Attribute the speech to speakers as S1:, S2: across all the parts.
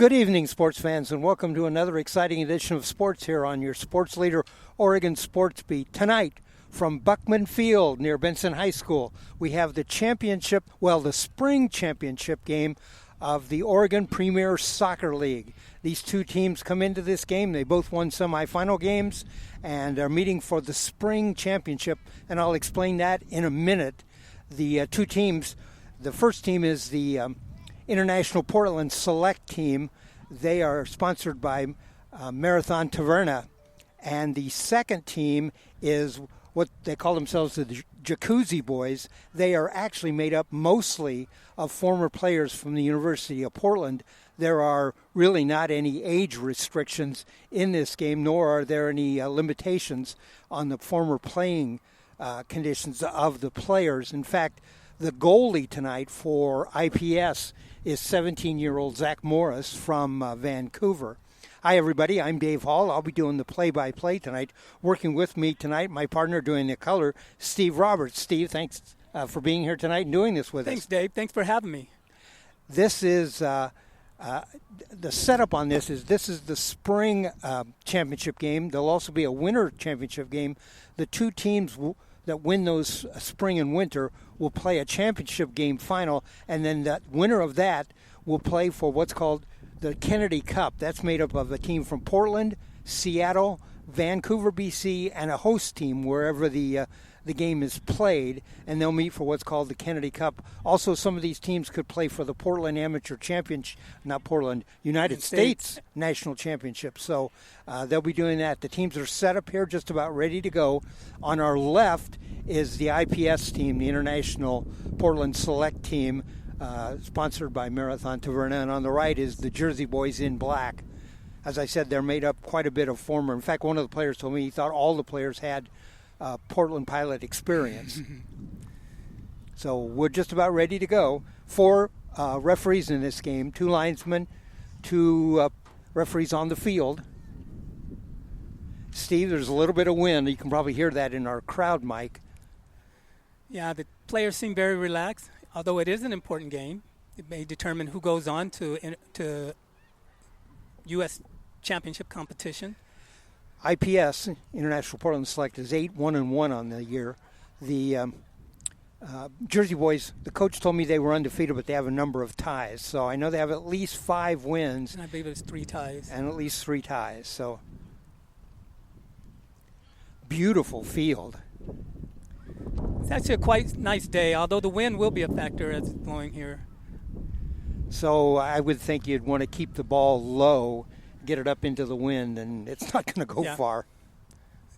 S1: Good evening, sports fans, and welcome to another exciting edition of sports here on your sports leader, Oregon SportsBeat. Tonight, from Buckman Field near Benson High School, we have the the spring championship game of the Oregon Premier Soccer League. These two teams come into this game. They both won semifinal games and are meeting for the spring championship, and I'll explain that in a minute. The two teams, the first team is the International Portland Select Team. They are sponsored by Marathon Taverna. And the second team is what they call themselves the Jacuzzi Boys. They are actually made up mostly of former players from the University of Portland. There are really not any age restrictions in this game, nor are there any limitations on the former playing conditions of the players. In fact, the goalie tonight for IPS is 17-year-old Zach Morris from Vancouver. Hi, everybody. I'm Dave Hall. I'll be doing the play-by-play tonight. Working with me tonight, my partner doing the color, Steve Roberts. Steve, thanks for being here tonight and doing this with us.
S2: Thanks, Dave. Thanks for having me.
S1: This is the setup on this is the spring championship game. There'll also be a winter championship game. The two teams that win those spring and winter will play a championship game final, and then the winner of that will play for what's called the Kennedy Cup. That's made up of a team from Portland, Seattle, Vancouver, BC, and a host team wherever the game is played, and they'll meet for what's called the Kennedy Cup. Also, some of these teams could play for the Portland Amateur Championship, United States National Championship. So they'll be doing that. The teams are set up here, just about ready to go. On our left is the IPS team, the International Portland Select Team, sponsored by Marathon Taverna, and on the right is the Jersey Boys in black. As I said, they're made up quite a bit of former. In fact, one of the players told me he thought all the players had Portland Pilot experience. So we're just about ready to go. 4 referees in this game, 2 linesmen, 2 referees on the field. Steve, there's a little bit of wind. You can probably hear that in our crowd mic.
S2: Yeah, the players seem very relaxed. Although it is an important game, it may determine who goes on to U.S. Championship competition.
S1: IPS, International Portland Select, is 8-1-1 on the year. The Jersey Boys, the coach told me they were undefeated, but they have a number of ties. So I know they have at least 5 wins.
S2: And I believe it's 3 ties.
S1: And at least 3 ties. So beautiful field.
S2: It's actually a quite nice day, although the wind will be a factor as it's blowing here.
S1: So I would think you'd want to keep the ball low, get it up into the wind, and it's not going to go far.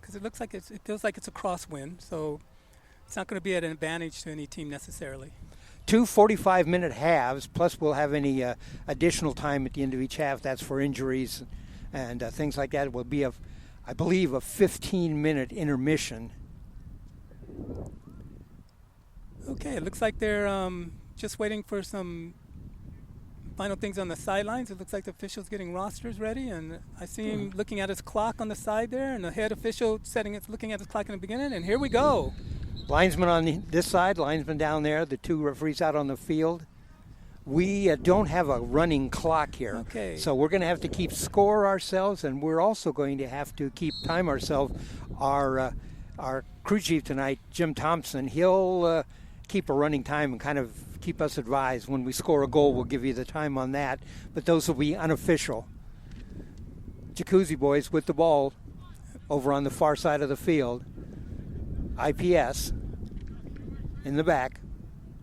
S2: Because it looks like it feels like it's a crosswind, so it's not going to be at an advantage to any team necessarily.
S1: 2 45-minute halves, plus we'll have any additional time at the end of each half. That's for injuries and things like that. It will be, I believe, a 15-minute intermission.
S2: Okay, it looks like they're just waiting for some final things on the sidelines. It looks like the official's getting rosters ready, and I see him looking at his clock on the side there, and the head official looking at his clock in the beginning, and here we go.
S1: Linesman on this side, linesman down there, the 2 referees out on the field. We don't have a running clock here,
S2: okay.
S1: So we're going to have to keep score ourselves, and we're also going to have to keep time ourselves. Our crew chief tonight, Jim Thompson, he'll keep a running time and kind of keep us advised. When we score a goal, we'll give you the time on that, but those will be unofficial. Jacuzzi Boys with the ball over on the far side of the field. IPS in the back.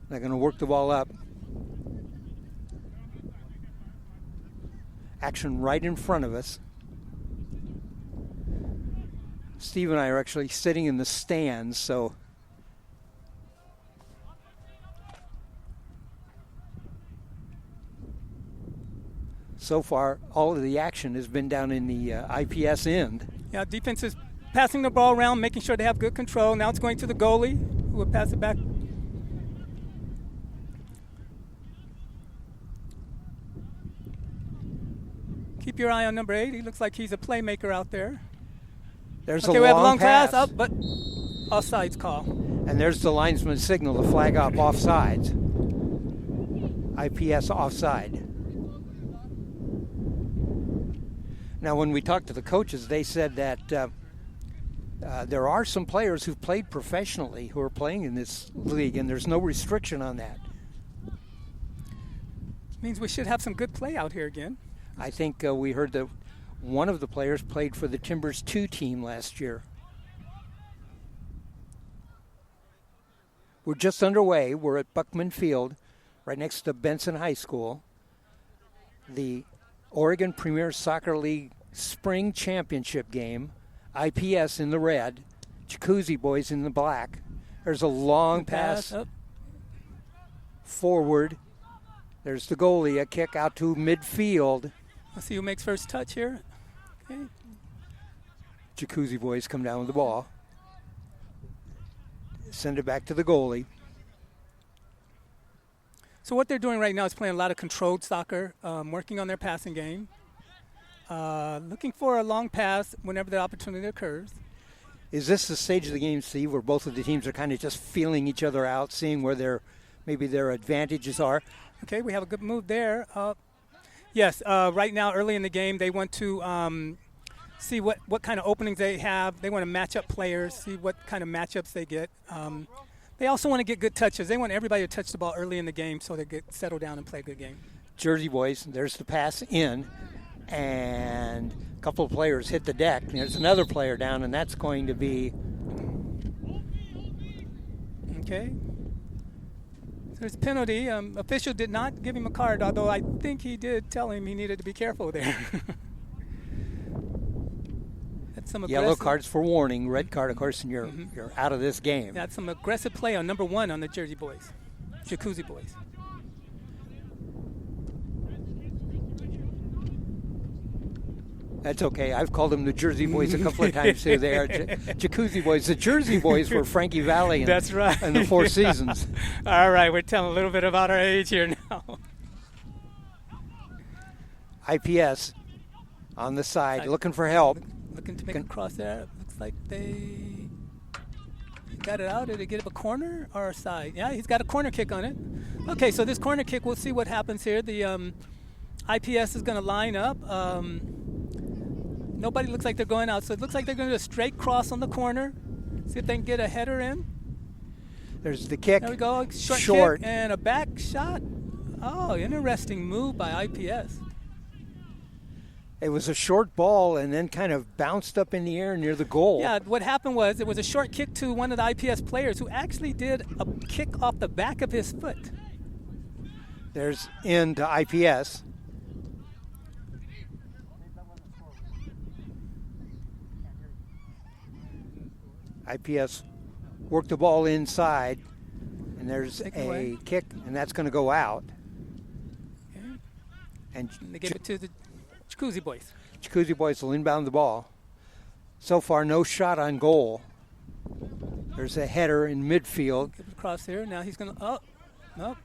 S1: They're going to work the ball up. Action right in front of us. Steve and I are actually sitting in the stands, so far all of the action has been down in the IPS end.
S2: Yeah, defense is passing the ball around, making sure they have good control. Now it's going to the goalie, who will pass it back. Keep your eye on number 8. He looks like he's a playmaker out there.
S1: There's
S2: okay,
S1: a
S2: we have a long
S1: pass.
S2: Up, but offsides call.
S1: And there's the linesman's signal to flag up offsides. IPS offside. Now, when we talked to the coaches, they said that there are some players who've played professionally who are playing in this league, and there's no restriction on that.
S2: Means we should have some good play out here again.
S1: I think we heard that one of the players played for the Timbers 2 team last year. We're just underway. We're at Buckman Field, right next to Benson High School. The Oregon Premier Soccer League Spring Championship game. IPS in the red, Jacuzzi boys in the black. There's a long pass forward. There's the goalie, a kick out to midfield.
S2: Let's see who makes first touch here. Okay.
S1: Jacuzzi boys come down with the ball. Send it back to the goalie.
S2: So what they're doing right now is playing a lot of controlled soccer, working on their passing game. Looking for a long pass whenever the opportunity occurs.
S1: Is this the stage of the game, Steve, where both of the teams are kind of just feeling each other out, seeing where maybe their advantages are?
S2: Okay, we have a good move there. Yes, right now, early in the game, they want to see what kind of openings they have. They want to match up players, see what kind of matchups they get. They also want to get good touches. They want everybody to touch the ball early in the game so they get settled down and play a good game.
S1: Jersey boys, there's the pass in. And a couple of players hit the deck. There's another player down, and that's going to be...
S2: Okay. So there's a penalty. Official did not give him a card, although I think he did tell him he needed to be careful there. That's some
S1: yellow cards for warning. Red card, of course, and you're out of this game.
S2: That's some aggressive play on number 1 on the Jersey boys, Jacuzzi boys.
S1: That's okay. I've called them the Jersey boys a couple of times too. They are Jacuzzi boys. The Jersey boys were Frankie Valli
S2: That's right.
S1: in the Four Seasons.
S2: All right, we're telling a little bit about our age here now.
S1: IPS on the side, looking for help.
S2: Looking to make a cross there. Looks like they got it out. Did they get up a corner or a side? Yeah, he's got a corner kick on it. Okay, so this corner kick, we'll see what happens here. The IPS is going to line up. Nobody looks like they're going out, so it looks like they're going to do a straight cross on the corner. See if they can get a header in.
S1: There's the kick.
S2: There we go. Short kick and a back shot. Oh, interesting move by IPS.
S1: It was a short ball and then kind of bounced up in the air near the goal.
S2: Yeah, what happened was it was a short kick to one of the IPS players who actually did a kick off the back of his foot.
S1: There's in to IPS. IPS worked the ball inside, and there's a kick, and that's going to go out.
S2: Okay.
S1: And
S2: they gave it to the Jacuzzi boys.
S1: Jacuzzi boys will inbound the ball. So far, no shot on goal. There's a header in midfield.
S2: Give it across here. Now he's going to, oh, nope.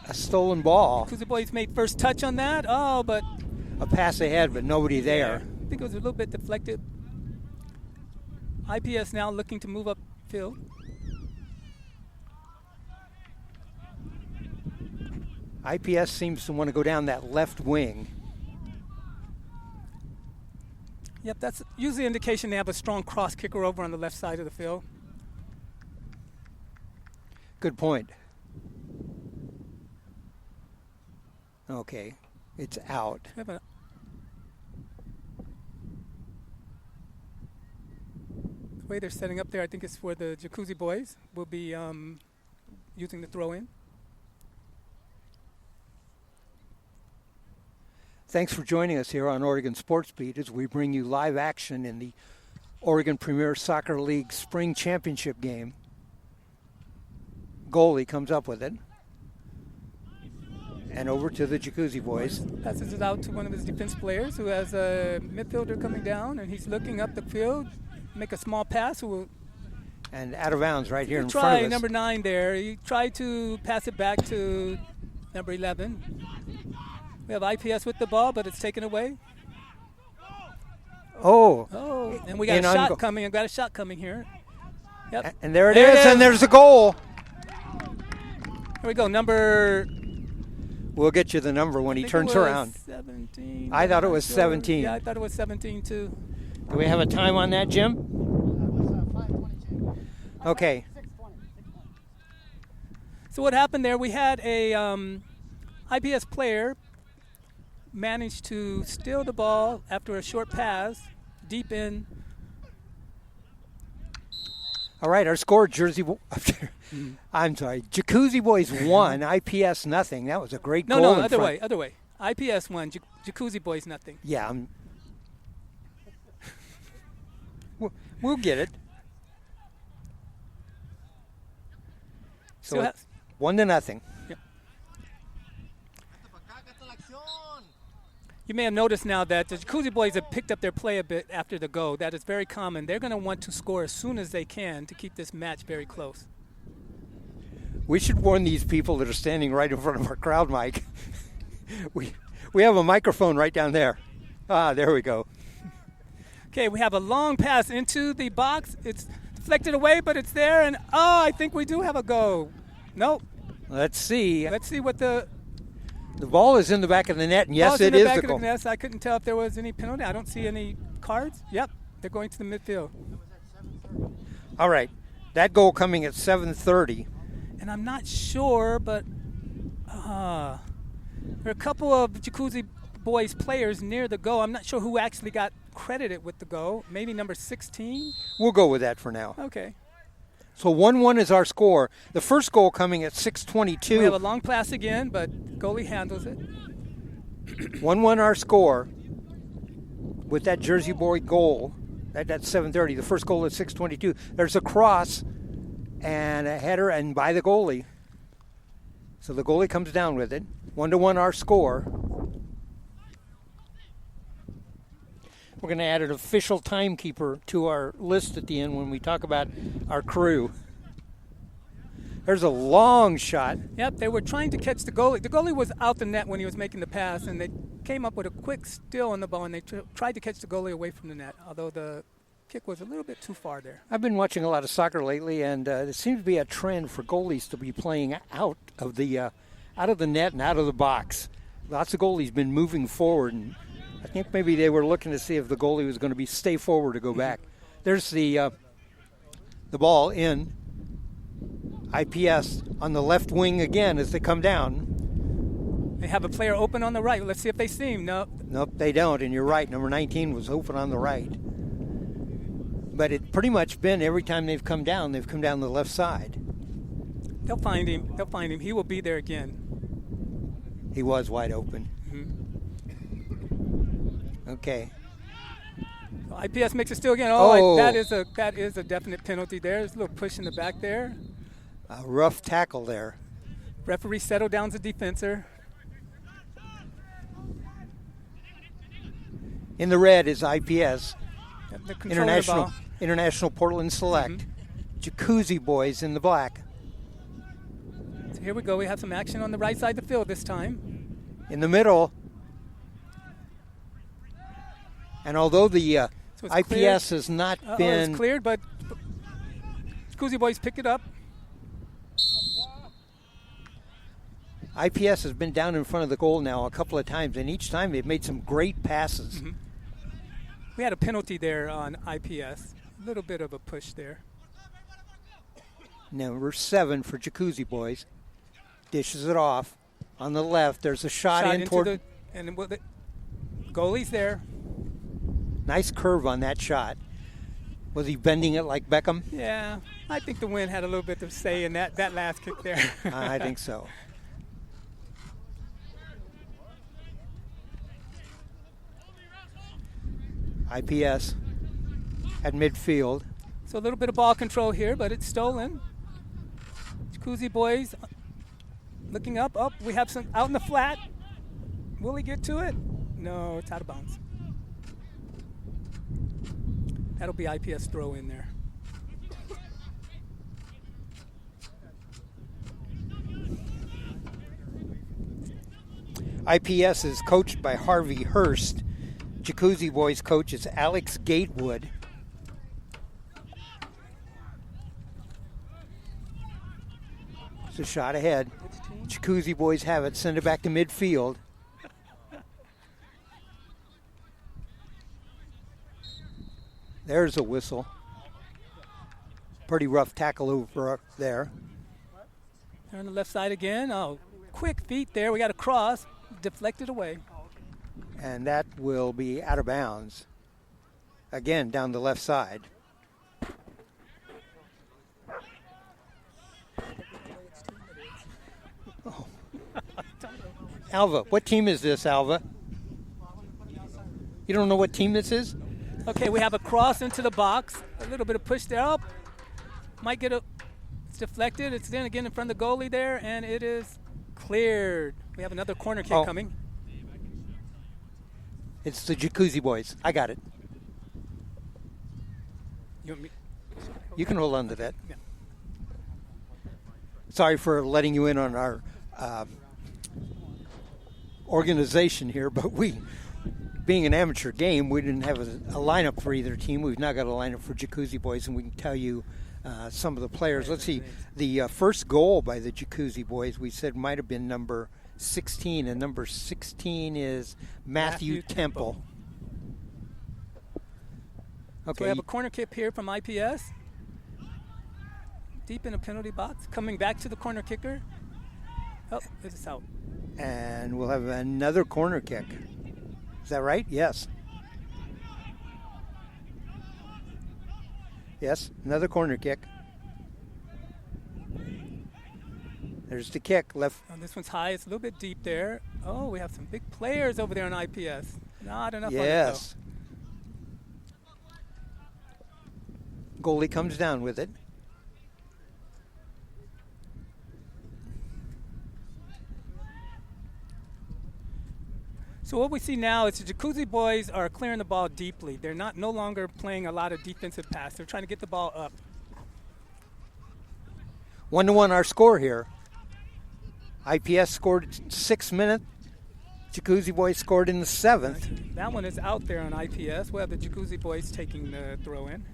S1: A stolen ball.
S2: Jacuzzi boys made first touch on that. Oh, but.
S1: A pass ahead, but nobody there.
S2: I think it was a little bit deflected. IPS now looking to move upfield.
S1: IPS seems to want to go down that left wing.
S2: Yep, that's usually an indication they have a strong cross kicker over on the left side of the field.
S1: Good point. Okay, it's out.
S2: The way they're setting up there, I think it's for the Jacuzzi boys. Will be using the throw-in.
S1: Thanks for joining us here on Oregon SportsBeat as we bring you live action in the Oregon Premier Soccer League Spring Championship game. Goalie comes up with it. And over to the Jacuzzi boys.
S2: Passes it out to one of his defense players who has a midfielder coming down, and he's looking up the field. Make a small pass.
S1: And out of bounds right here in front of us.
S2: Number 9 there. He tried to pass it back to number 11. We have IPS with the ball, but it's taken away.
S1: Oh,
S2: and we got a shot coming. I've got a shot coming here. Yep.
S1: And there it is, and there's a goal.
S2: Here we go. Number
S1: We'll get you the number when he turns around.
S2: 17.
S1: I thought it was 17.
S2: Yeah, I thought it was 17 too.
S1: Do we have a time on that, Jim?
S3: It was 5:22.
S1: Okay.
S3: 6:20.
S2: So what happened there? We had a IPS player manage to steal the ball after a short pass, deep in.
S1: All right, our score, I'm sorry, Jacuzzi Boys 1, IPS nothing. That was a great goal.
S2: No,
S1: in
S2: other
S1: front.
S2: way. IPS 1, Jacuzzi Boys nothing.
S1: Yeah, we'll get it. So it's 1-0.
S2: Yep. You may have noticed now that the Jacuzzi Boys have picked up their play a bit after the go. That is very common. They're going to want to score as soon as they can to keep this match very close.
S1: We should warn these people that are standing right in front of our crowd mic. we have a microphone right down there. There we go.
S2: Okay, we have a long pass into the box. It's deflected away, but it's there. And, I think we do have a go. Nope.
S1: Let's see.
S2: Let's see what the
S1: ball is in the back of the net, and yes, it is
S2: the
S1: goal.
S2: net. I couldn't tell if there was any penalty. I don't see any cards. Yep, they're going to the midfield.
S1: All right, that goal coming at 7:30.
S2: And I'm not sure, but there are a couple of Jacuzzi Boys players near the goal. I'm not sure who actually got credited with the goal. Maybe number 16?
S1: We'll go with that for now.
S2: Okay.
S1: So 1-1 is our score. The first goal coming at 6:22.
S2: We have a long pass again, but goalie handles it.
S1: 1-1 our score with that Jersey Boy goal at 7:30. The first goal at 6:22. There's a cross and a header and by the goalie. So the goalie comes down with it. 1-1 our score. We're going to add an official timekeeper to our list at the end when we talk about our crew. There's a long shot.
S2: Yep, they were trying to catch the goalie. The goalie was out the net when he was making the pass, and they came up with a quick steal on the ball, and they tried to catch the goalie away from the net, although the kick was a little bit too far there.
S1: I've been watching a lot of soccer lately, and there seems to be a trend for goalies to be playing out of the net and out of the box. Lots of goalies been moving forward, and I think maybe they were looking to see if the goalie was going to be stay forward or go back. There's the ball in. IPS on the left wing again as they come down.
S2: They have a player open on the right. Let's see if they see him.
S1: Nope, they don't, and you're right. Number 19 was open on the right. But it pretty much been every time they've come down the left side.
S2: They'll find him. He will be there again.
S1: He was wide open.
S2: Mm-hmm.
S1: Okay.
S2: IPS makes it still again. That is a definite penalty there. There's a little push in the back there.
S1: A rough tackle there.
S2: Referee settled down the defender.
S1: In the red is IPS.
S2: International
S1: Portland Select. Mm-hmm. Jacuzzi Boys in the black.
S2: So here we go. We have some action on the right side of the field this time.
S1: In the middle. And although the IPS
S2: cleared.
S1: has not been...
S2: It's cleared, but Jacuzzi Boys pick it up.
S1: IPS has been down in front of the goal now a couple of times, and each time they've made some great passes.
S2: Mm-hmm. We had a penalty there on IPS. A little bit of a push there.
S1: Number 7 for Jacuzzi Boys. Dishes it off. On the left, there's a shot in toward...
S2: the goalie's there.
S1: Nice curve on that shot. Was he bending it like Beckham?
S2: Yeah, I think the wind had a little bit to say in that last kick there.
S1: I think so. IPS at midfield.
S2: So a little bit of ball control here, but it's stolen. Jacuzzi Boys looking up. Oh, we have some out in the flat. Will he get to it? No, it's out of bounds. That'll be IPS throw in there.
S1: IPS is coached by Harvey Hurst. Jacuzzi Boys coach is Alex Gatewood. It's a shot ahead. Jacuzzi boys have it. Send it back to midfield. There's a whistle. Pretty rough tackle over up there.
S2: They're on the left side again. Oh, quick feet there. We got a cross. Deflected away.
S1: And that will be out of bounds. Again, down the left side. Oh. Alva, what team is this, Alva? You don't know what team this is?
S2: Okay, we have a cross into the box. A little bit of push there. Up. Might get a. It's deflected. It's then again in front of the goalie there, and it is cleared. We have another corner kick coming.
S1: It's the Jacuzzi boys. I got it. You can hold on to that.
S2: Yeah.
S1: Sorry for letting you in on our organization here, but being an amateur game, we didn't have a lineup for either team. We've now got a lineup for Jacuzzi boys, and we can tell you some of the players. Let's see. The first goal by the Jacuzzi boys, we said might have been number 16, and number 16 is Matthew Temple. Okay.
S2: So we have a corner kick here from IPS. Deep in a penalty box. Coming back to the corner kicker. Oh, it's out.
S1: And we'll have another corner kick. Is that right? Yes. Yes, another corner kick. There's the kick. Left.
S2: Oh, this one's high. It's a little bit deep there. Oh, we have some big players over there on IPS. Not enough on it, though.
S1: Yes. Goalie comes down with it.
S2: So what we see now is the Jacuzzi boys are clearing the ball deeply. They're no longer playing a lot of defensive pass. They're trying to get the ball up.
S1: 1-1 our score here. IPS scored 6th minute. Jacuzzi boys scored in the 7th.
S2: That one is out there on IPS. We'll have the Jacuzzi boys taking the throw in.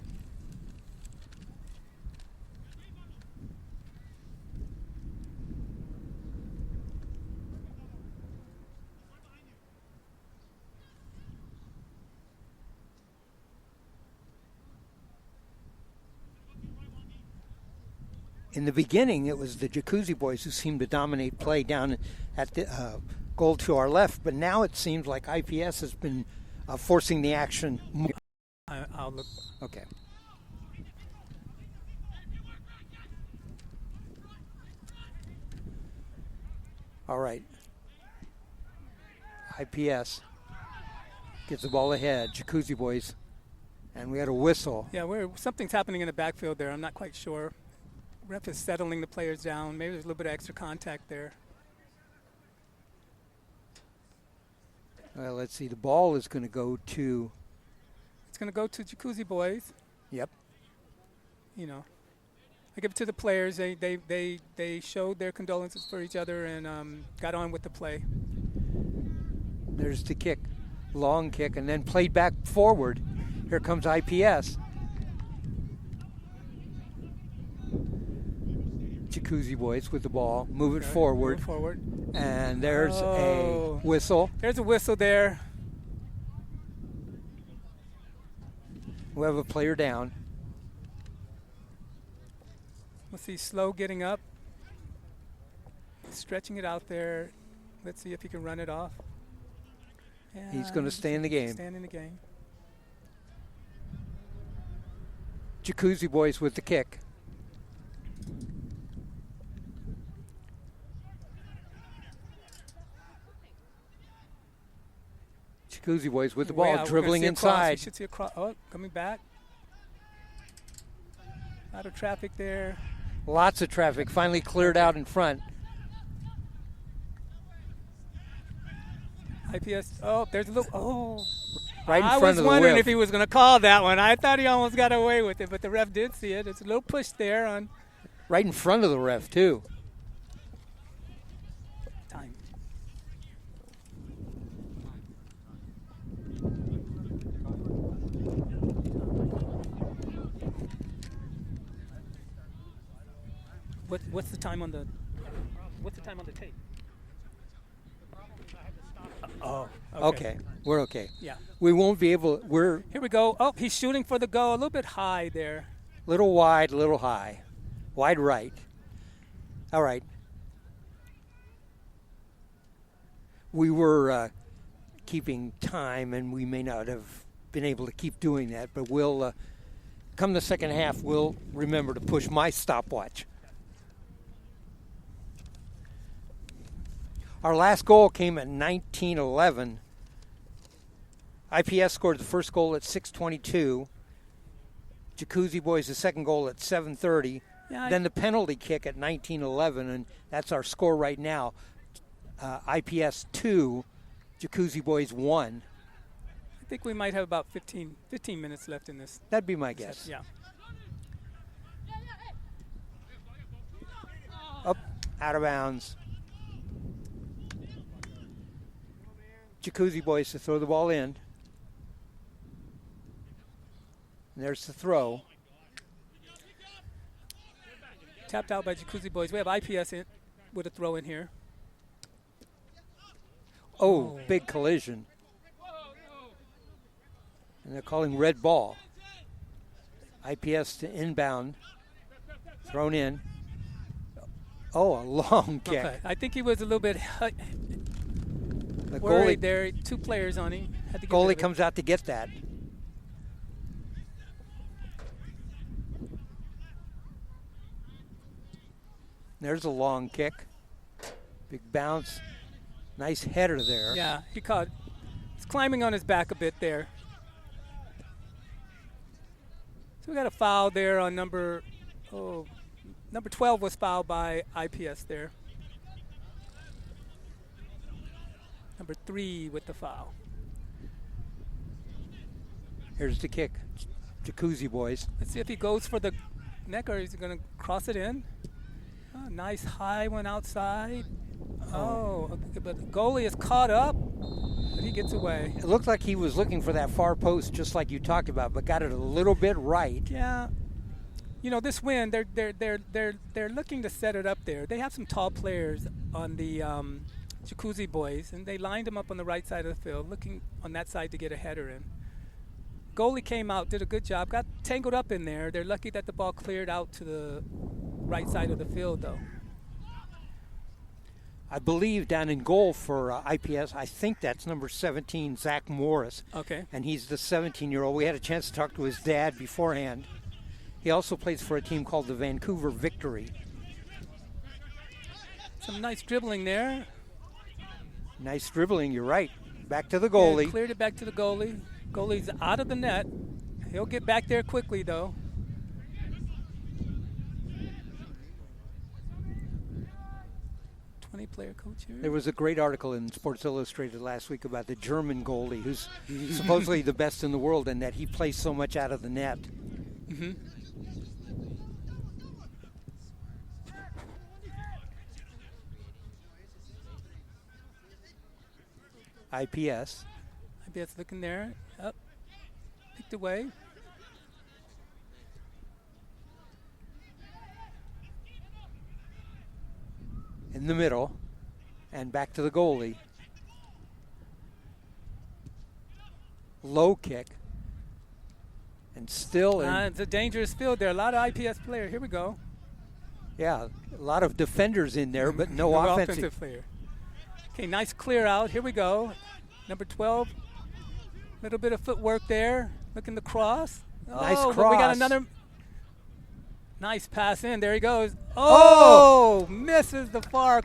S1: In the beginning, it was the Jacuzzi boys who seemed to dominate play down at the goal to our left, but now it seems like IPS has been forcing the action more.
S2: I'll look.
S1: Okay. All right. IPS gets the ball ahead. Jacuzzi boys. And we had a whistle.
S2: Yeah, something's happening in the backfield there. I'm not quite sure. Ref is settling the players down. Maybe there's a little bit of extra contact there.
S1: Well, let's see. The ball is going to go to...
S2: It's going to go to Jacuzzi boys.
S1: Yep.
S2: You know, I give it to the players. They showed their condolences for each other and got on with the play.
S1: There's the kick. Long kick, and then played back forward. Here comes IPS. Jacuzzi boys with the ball. Move it forward.
S2: Move forward.
S1: And there's a whistle.
S2: There's a whistle there.
S1: We have a player down.
S2: We'll see Slow getting up. Stretching it out there. Let's see if he can run it off. Yeah,
S1: he's going to stay in the game.
S2: Stand in the game.
S1: Jacuzzi boys with the kick. Jacuzzi boys with the ball, dribbling inside.
S2: You should see a cross. Oh, coming back. A lot of traffic there.
S1: Lots of traffic. Finally cleared out in front.
S2: IPS. Oh, there's a little. Oh.
S1: Right in front of the
S2: I was wondering
S1: whip.
S2: if he was going to call that one. I thought he almost got away with it, but the ref did see it. It's a little push there on.
S1: Right in front of the ref, too.
S2: Time. What's the time on the What's the time on the tape?
S3: The problem is I had to stop.
S2: Oh,
S1: Okay. We're okay.
S2: Yeah.
S1: We won't be able. We're
S2: Here we go. Oh, he's shooting for the goal. A little bit high there.
S1: little wide, little high, wide right. All right. We were keeping time, and we may not have been able to keep doing that, but we'll come the second half. We'll remember to push my stopwatch. Our last goal came at 19:11. IPS scored the first goal at 6:22. Jacuzzi boys the second goal at 7:30.
S2: Yeah,
S1: Then the penalty kick at 19:11, and that's our score right now. IPS 2, Jacuzzi boys 1.
S2: I think we might have about 15 minutes left in this.
S1: That'd be my guess.
S2: Yeah.
S1: Up, out of bounds. Jacuzzi boys to throw the ball in. And there's the throw.
S2: Tapped out by Jacuzzi boys. We have IPS in with a throw in here.
S1: Oh, big collision. And they're calling red ball. IPS to inbound. Thrown in. Oh, a long kick.
S2: Okay. I think he was a little bit
S1: The
S2: worried
S1: goalie,
S2: there. Two players on him. Had to get rid
S1: goalie
S2: of it.
S1: comes out to get that. There's a long kick. Big bounce. Nice header there.
S2: Yeah, he caught. He's climbing on his back a bit there. So we got a foul there on number 12 was fouled by IPS there. Number 3 with the foul.
S1: Here's the kick. Jacuzzi boys.
S2: Let's see if he goes for the neck or is he going to cross it in. Oh, nice high one outside. Oh, okay, but the goalie is caught up, but he gets away.
S1: It looked like he was looking for that far post, just like you talked about, but got it a little bit right.
S2: Yeah, you know this win, they're looking to set it up there. They have some tall players on the Jacuzzi boys, and they lined them up on the right side of the field, looking on that side to get a header in. Goalie came out, did a good job, got tangled up in there. They're lucky that the ball cleared out to the right side of the field, though.
S1: I believe down in goal for IPS, I think that's number 17, Zach Morris.
S2: Okay.
S1: And he's the 17-year-old. We had a chance to talk to his dad beforehand. He also plays for a team called the Vancouver Victory.
S2: Some nice dribbling there.
S1: Nice dribbling, you're right. Back to the
S2: Yeah,
S1: goalie.
S2: cleared it back to the goalie. Goalie's out of the net. He'll get back there quickly, though. Player coach here.
S1: There was a great article in Sports Illustrated last week about the German goalie who's supposedly the best in the world and that he plays so much out of the net.
S2: Mm-hmm.
S1: IPS.
S2: IPS looking there. Up. Picked away.
S1: In the middle. And back to the goalie. Low kick. And still in.
S2: It's a dangerous field there. A lot of IPS players. Here we go.
S1: Yeah, a lot of defenders in there, but no offensive.
S2: Player. Okay, nice clear out. Here we go. Number 12. Little bit of footwork there. Looking to cross.
S1: Nice
S2: but
S1: cross.
S2: we got another nice pass in. There he goes. Oh! Misses the far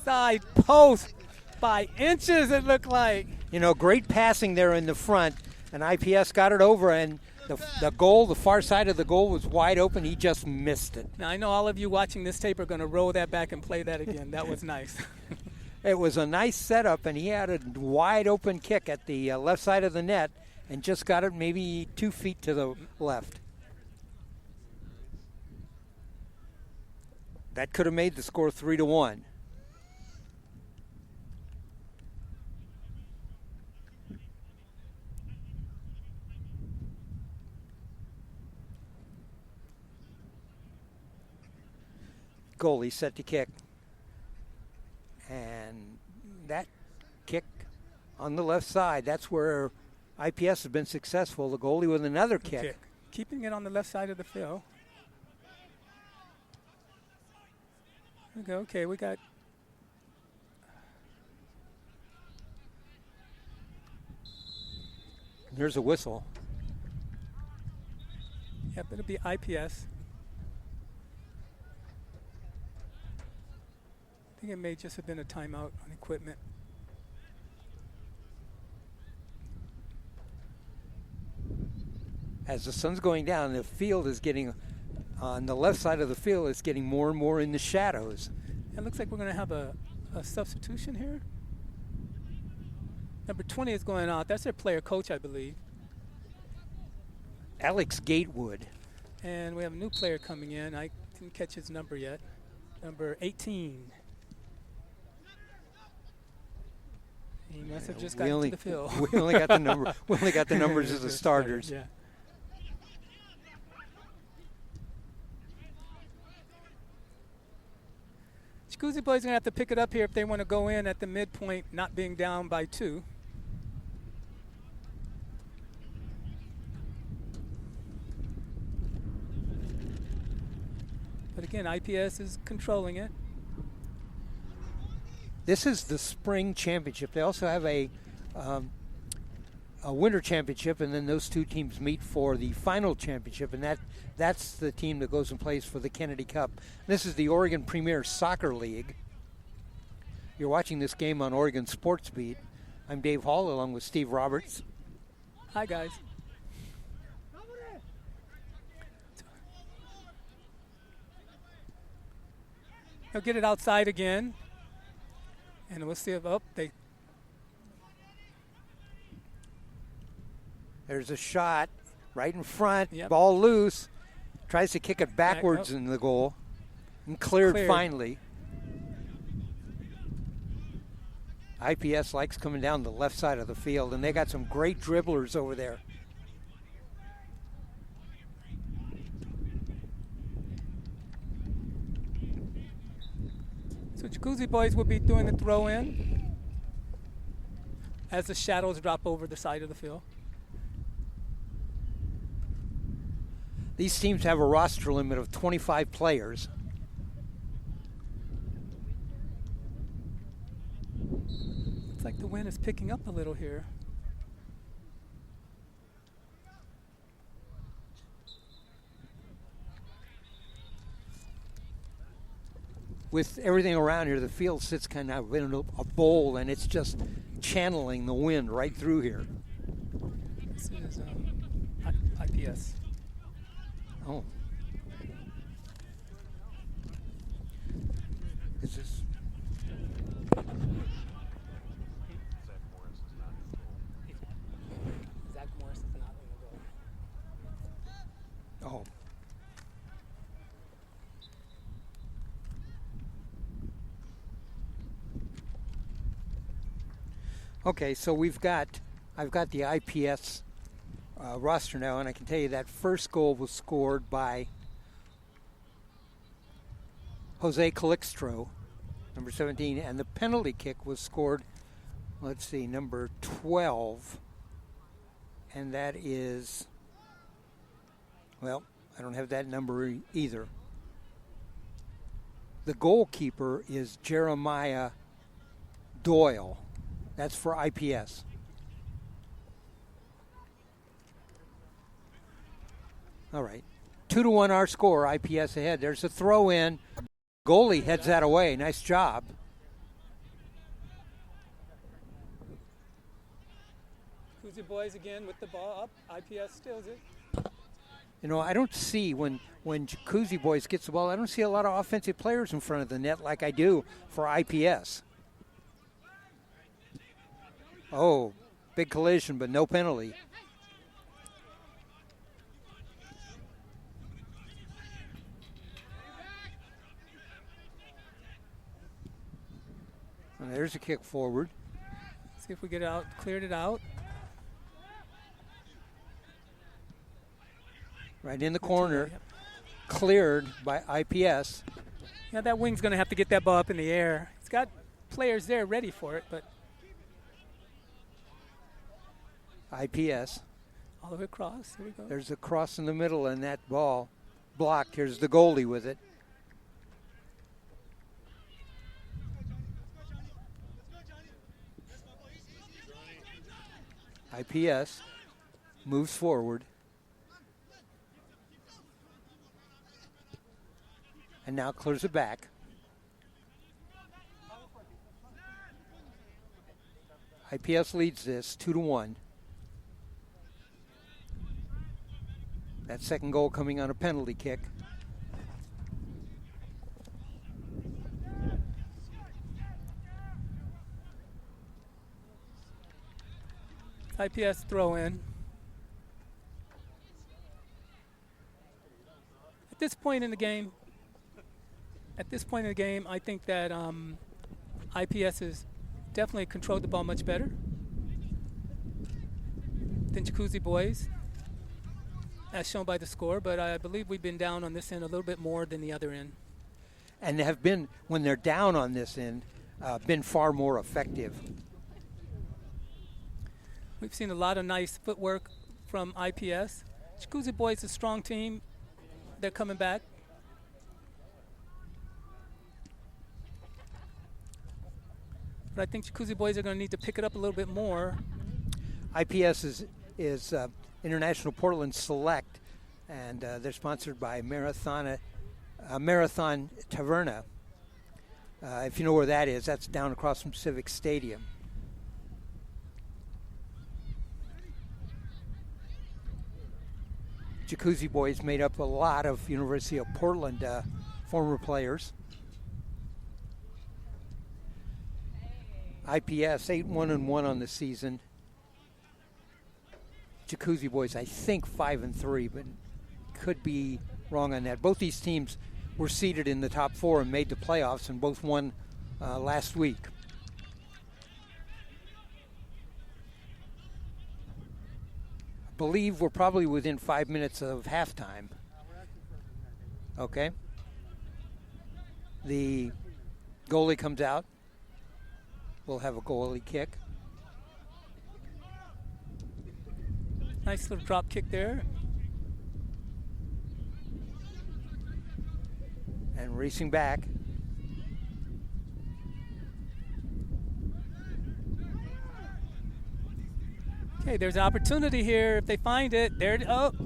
S2: side post by inches, it looked like.
S1: You know, great passing there in the front, and IPS got it over, and the goal, the far side of the goal was wide open. He just missed it.
S2: Now, I know all of you watching this tape are going to roll that back and play that again. That was nice.
S1: It was a nice setup, and he had a wide open kick at the left side of the net and just got it maybe 2 feet to the left. That could have made the score 3-1. Goalie set to kick. on the left side. That's where IPS has been successful. The goalie with another kick.
S2: Keeping it on the left side of the field. Okay, we got.
S1: There's a whistle.
S2: Yep, it'll be IPS. I think it may just have been a timeout on equipment.
S1: As the sun's going down, the field is getting, on the left side of the field, it's getting more and more in the shadows.
S2: It looks like we're going to have a substitution here. Number 20 is going out. That's their player coach, I believe.
S1: Alex Gatewood.
S2: And we have a new player coming in. I didn't catch his number yet. Number 18. He must have just gotten to the field.
S1: We only got the number. We only got the numbers as the starters.
S2: Yeah. Jacuzzi boys are going to have to pick it up here if they want to go in at the midpoint, not being down by 2. But again, IPS is controlling it.
S1: This is the spring championship. They also have a winter championship, and then those two teams meet for the final championship, and that's the team that goes and plays for the Kennedy Cup. This is the Oregon Premier Soccer League. You're watching this game on Oregon SportsBeat. I'm Dave Hall along with Steve Roberts.
S2: Hi, guys. They'll get it outside again. And we'll see if
S1: There's a shot right in front.
S2: Yep.
S1: Ball loose. Tries to kick it backwards in the goal. And cleared finally. IPS likes coming down the left side of the field, and they got some great dribblers over there.
S2: So Jacuzzi boys will be doing the throw in as the shadows drop over the side of the field.
S1: These teams have a roster limit of 25 players.
S2: Looks like the wind is picking up a little here.
S1: With everything around here, the field sits kind of in a bowl, and it's just channeling the wind right through here.
S2: This is IPS.
S1: Oh. Is this?
S2: Zach Morris is not in the goal.
S1: Oh. Okay, so I've got the IPS roster now, and I can tell you that first goal was scored by Jose Calixtro, number 17, and the penalty kick was scored, let's see, number 12, and that is, well, I don't have that number either. The goalkeeper is Jeremiah Doyle. That's for IPS. All right. 2-1 our score, IPS ahead. There's a throw in. Goalie heads that away. Nice job.
S2: Jacuzzi boys again with the ball up. IPS steals it.
S1: You know, I don't see when Jacuzzi boys gets the ball, I don't see a lot of offensive players in front of the net like I do for IPS. Oh, big collision, but no penalty. And there's a kick forward.
S2: See if we get it out, cleared it out.
S1: Right in the corner, cleared by IPS.
S2: Yeah, that wing's going to have to get that ball up in the air. It's got players there ready for it, but
S1: IPS.
S2: All the way across. Here we go.
S1: There's a cross in the middle, and that ball blocked. Here's the goalie with it. IPS moves forward. And now clears it back. IPS leads this 2-1. That second goal coming on a penalty kick.
S2: IPS throw in. At this point in the game, I think that IPS has definitely controlled the ball much better than Jacuzzi boys, as shown by the score. But I believe we've been down on this end a little bit more than the other end.
S1: And they have been, when they're down on this end, been far more effective.
S2: We've seen a lot of nice footwork from IPS. Jacuzzi boys is a strong team. They're coming back. But I think Jacuzzi boys are going to need to pick it up a little bit more.
S1: IPS is International Portland Select, and they're sponsored by Marathon Taverna. If you know where that is, that's down across from Civic Stadium. Jacuzzi boys made up a lot of University of Portland former players. IPS 8-1-1 on the season. Jacuzzi boys, I think 5-3, but could be wrong on that. Both these teams were seeded in the top four and made the playoffs, and both won last week. I believe we're probably within 5 minutes of halftime. Okay. The goalie comes out. We'll have a goalie kick.
S2: Nice little drop kick there.
S1: And racing back.
S2: Okay, there's an opportunity here if they find it. There,
S1: Too far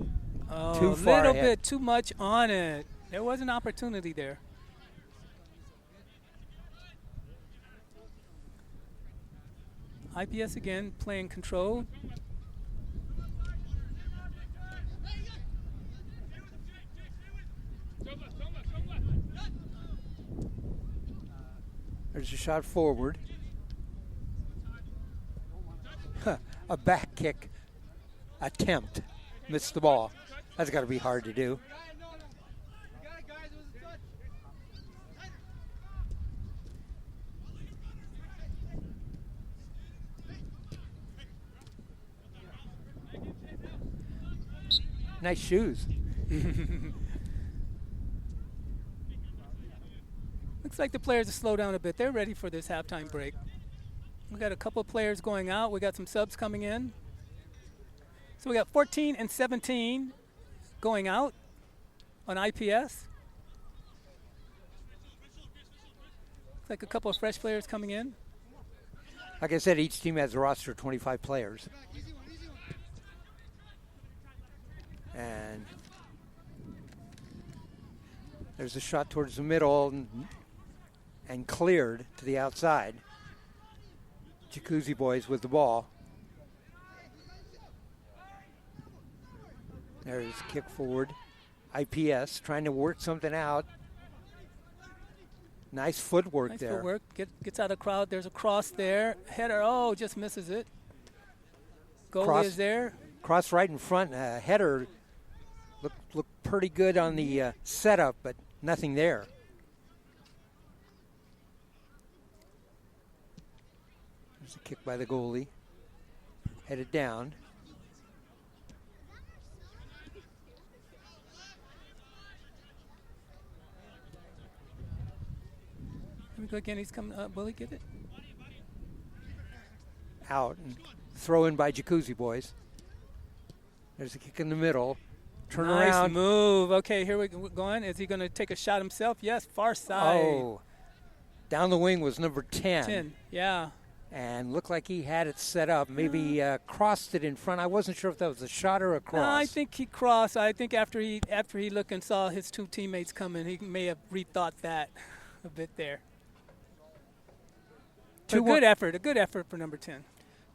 S2: a little
S1: ahead.
S2: bit too much on it. There was an opportunity there. IPS again playing control.
S1: There's a shot forward. A back kick attempt. Missed the ball. That's got to be hard to do. Nice shoes.
S2: Looks like the players have slowed down a bit. They're ready for this halftime break. We got a couple of players going out. We got some subs coming in. So we got 14 and 17 going out on IPS. Looks like a couple of fresh players coming in.
S1: Like I said, each team has a roster of 25 players. And there's a shot towards the middle and cleared to the outside. Jacuzzi boys with the ball. There's a kick forward. IPS trying to work something out. Nice footwork
S2: Nice
S1: there.
S2: footwork. Gets out of the crowd. There's a cross there. Header, just misses it. Goalie is there.
S1: Cross right in front. Header looked pretty good on the setup, but nothing there. There's a kick by the goalie. Headed down.
S2: Here we go again. He's coming up. Will he get it?
S1: Out. And Throw in by Jacuzzi boys. There's a kick in the middle. Turn
S2: nice
S1: around.
S2: move. Okay, here we're going. Is he going to take a shot himself? Yes, far side.
S1: Oh. Down the wing was number 10.
S2: 10, yeah.
S1: And looked like he had it set up. Maybe crossed it in front. I wasn't sure if that was a shot or a cross.
S2: No, I think he crossed. I think after he looked and saw his two teammates coming, he may have rethought that a bit there. A good effort for number 10.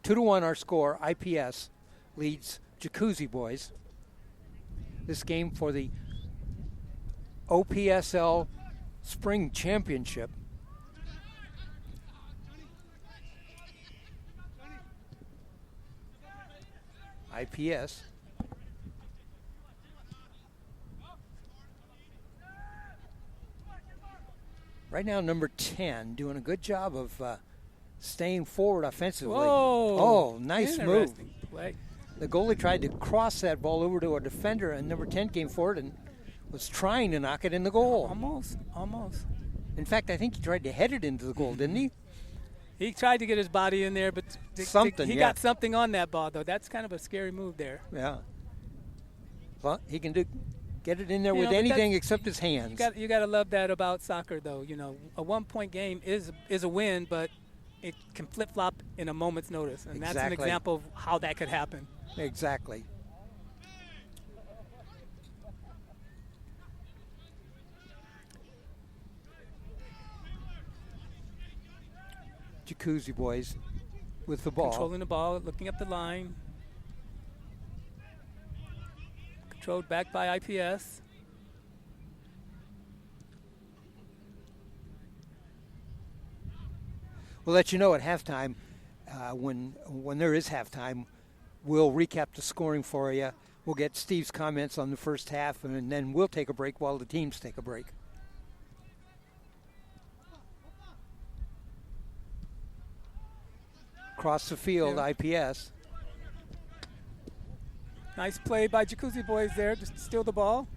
S1: 2-1 our score. IPS leads Jacuzzi boys. This game for the OPSL Spring Championship. IPS. Right now, number 10 doing a good job of staying forward offensively.
S2: Whoa.
S1: Oh, nice move.
S2: Play.
S1: The goalie tried to cross that ball over to a defender, and number 10 came forward and was trying to knock it in the goal.
S2: Almost.
S1: In fact, I think he tried to head it into the goal, didn't he?
S2: He tried to get his body in there, but he got something on that ball, though. That's kind of a scary move there.
S1: Yeah. Well, he can get it in there with anything except his hands.
S2: You got to love that about soccer, though. You know, a one-point game is a win, but it can flip-flop in a moment's notice, and that's an example of how that could happen.
S1: Exactly. Jacuzzi boys with the ball.
S2: Controlling the ball, looking up the line. Controlled back by IPS.
S1: We'll let you know at halftime. When there is halftime, we'll recap the scoring for you. We'll get Steve's comments on the first half, and then we'll take a break while the teams take a break. Across the field, IPS.
S2: Nice play by Jacuzzi boys there, just to steal the ball.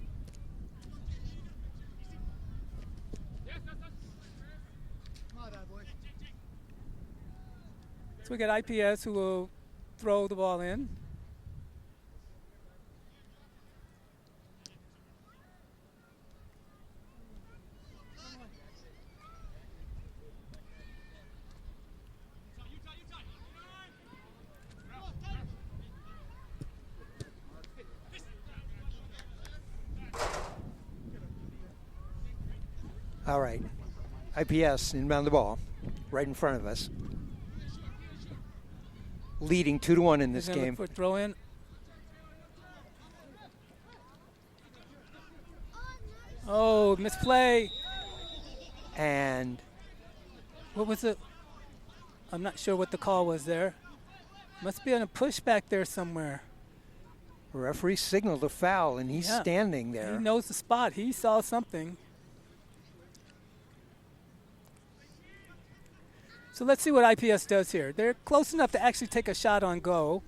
S2: So we got IPS who will throw the ball in.
S1: All right. IPS inbound the ball right in front of us. Leading 2-1 in this game.
S2: Look for throw in. Oh, misplay.
S1: And
S2: what was it? I'm not sure what the call was there. Must be on a pushback there somewhere.
S1: the referee signaled a foul, and he's standing there.
S2: He knows the spot. He saw something. So let's see what IPS does here. They're close enough to actually take a shot on goal.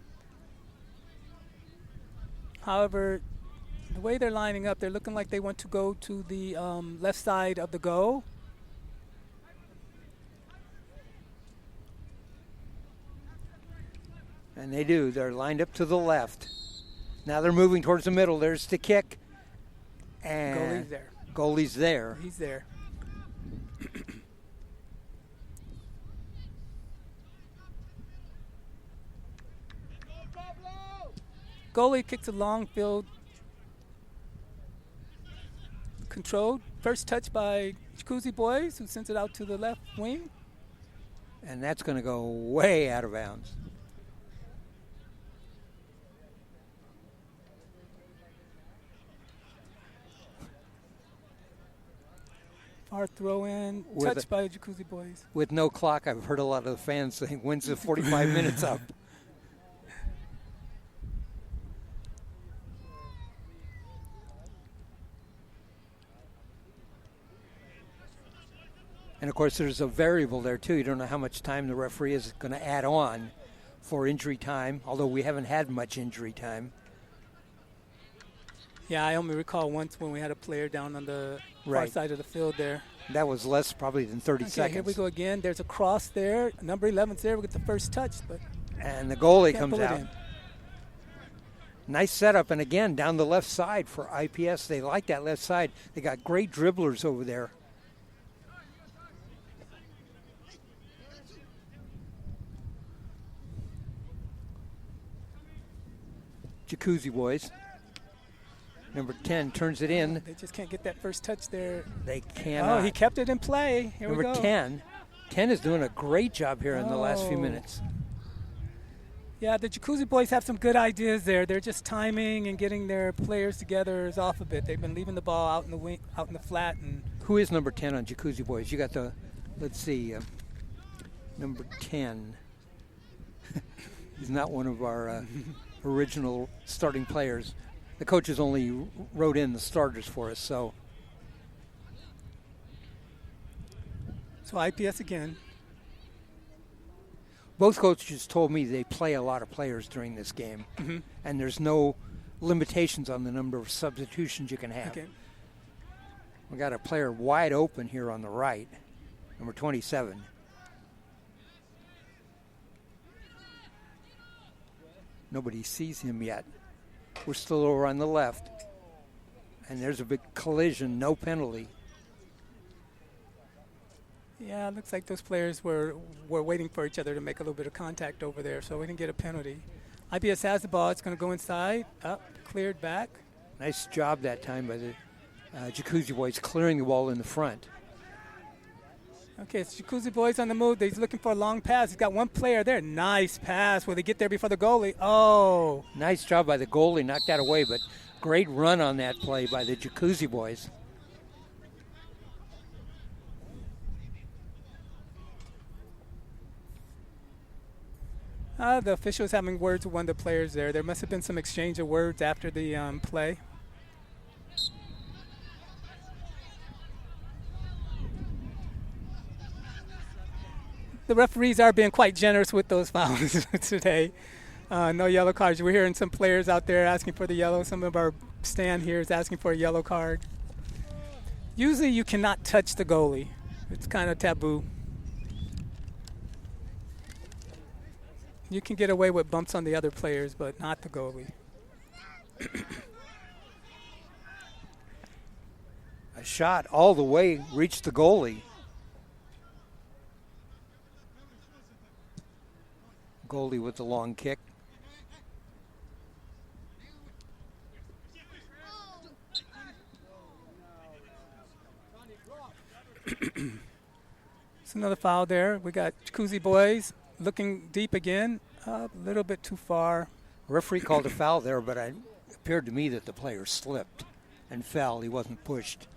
S2: However, the way they're lining up, they're looking like they want to go to the left side of the goal.
S1: And they do. They're lined up to the left. Now they're moving towards the middle. There's the kick. And
S2: goalie's there.
S1: Goalie's there.
S2: He's there. Goalie kicks a long field. Controlled. First touch by Jacuzzi boys, who sends it out to the left wing.
S1: And that's going to go way out of bounds.
S2: Far throw in. Touch by Jacuzzi boys.
S1: With no clock, I've heard a lot of the fans saying, when's the 45 minutes up? And, of course, there's a variable there, too. You don't know how much time the referee is going to add on for injury time, although we haven't had much injury time.
S2: Yeah, I only recall once when we had a player down on the far side of the field there.
S1: That was less probably than 30 seconds.
S2: Here we go again. There's a cross there. Number 11's there. We get the first touch, but
S1: And the goalie
S2: Can't
S1: comes
S2: pull it
S1: out.
S2: in.
S1: Nice setup, and again, down the left side for IPS. They like that left side. They got great dribblers over there. Jacuzzi boys. Number 10 turns it in.
S2: They just can't get that first touch there.
S1: They cannot.
S2: Oh, he kept it in play. Here
S1: Number
S2: we go.
S1: 10. 10 is doing a great job here in the last few
S2: Oh.
S1: minutes.
S2: Yeah, the Jacuzzi boys have some good ideas there. They're just timing and getting their players together is off a bit. They've been leaving the ball out in the wing, out in the flat, and
S1: Who is number 10 on Jacuzzi boys? You got the, let's see, number 10. He's not one of our original starting players. The coaches only wrote in the starters for us, so.
S2: so IPS again.
S1: Both coaches told me they play a lot of players during this game, and there's no limitations on the number of substitutions you can have.
S2: Okay.
S1: We got a player wide open here on the right, number 27. Nobody sees him yet. We're still over on the left, and there's a big collision, no penalty.
S2: Yeah, it looks like those players were waiting for each other to make a little bit of contact over there, so we didn't get a penalty. IPS has the ball. It's going to go inside. Up, cleared back.
S1: Nice job that time by the Jacuzzi boys clearing the ball in the front.
S2: Okay, it's Jacuzzi boys on the move. He's looking for a long pass. He's got one player there. Nice pass. Will they get there before the goalie? Oh.
S1: Nice job by the goalie, knocked that away, but great run on that play by the Jacuzzi boys.
S2: The official's having words with one of the players there. There must have been some exchange of words after the play. The referees are being quite generous with those fouls today. No yellow cards. We're hearing some players out there asking for the yellow. Some of our stand here is asking for a yellow card. Usually you cannot touch the goalie. It's kind of taboo. You can get away with bumps on the other players, but not the goalie.
S1: A shot all the way reached the goalie. Goalie with the long kick.
S2: It's another foul there. We got Jacuzzi boys looking deep again. A little bit too far.
S1: Referee called a foul there, but it appeared to me that the player slipped and fell. He wasn't pushed.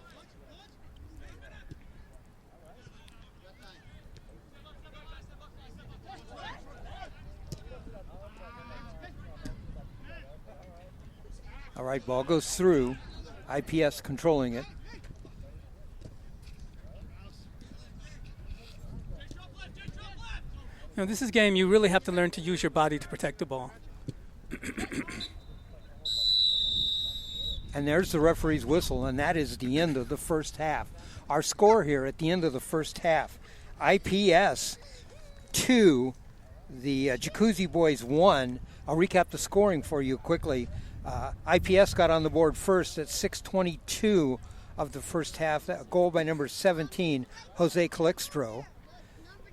S1: All right, ball goes through. IPS controlling it.
S2: You know, this is a game you really have to learn to use your body to protect the ball.
S1: And there's the referee's whistle, and that is the end of the first half. Our score here at the end of the first half, IPS 2, the Jacuzzi boys 1. I'll recap the scoring for you quickly. IPS got on the board first at 6:22 of the first half. A goal by number 17, Jose Calixtro.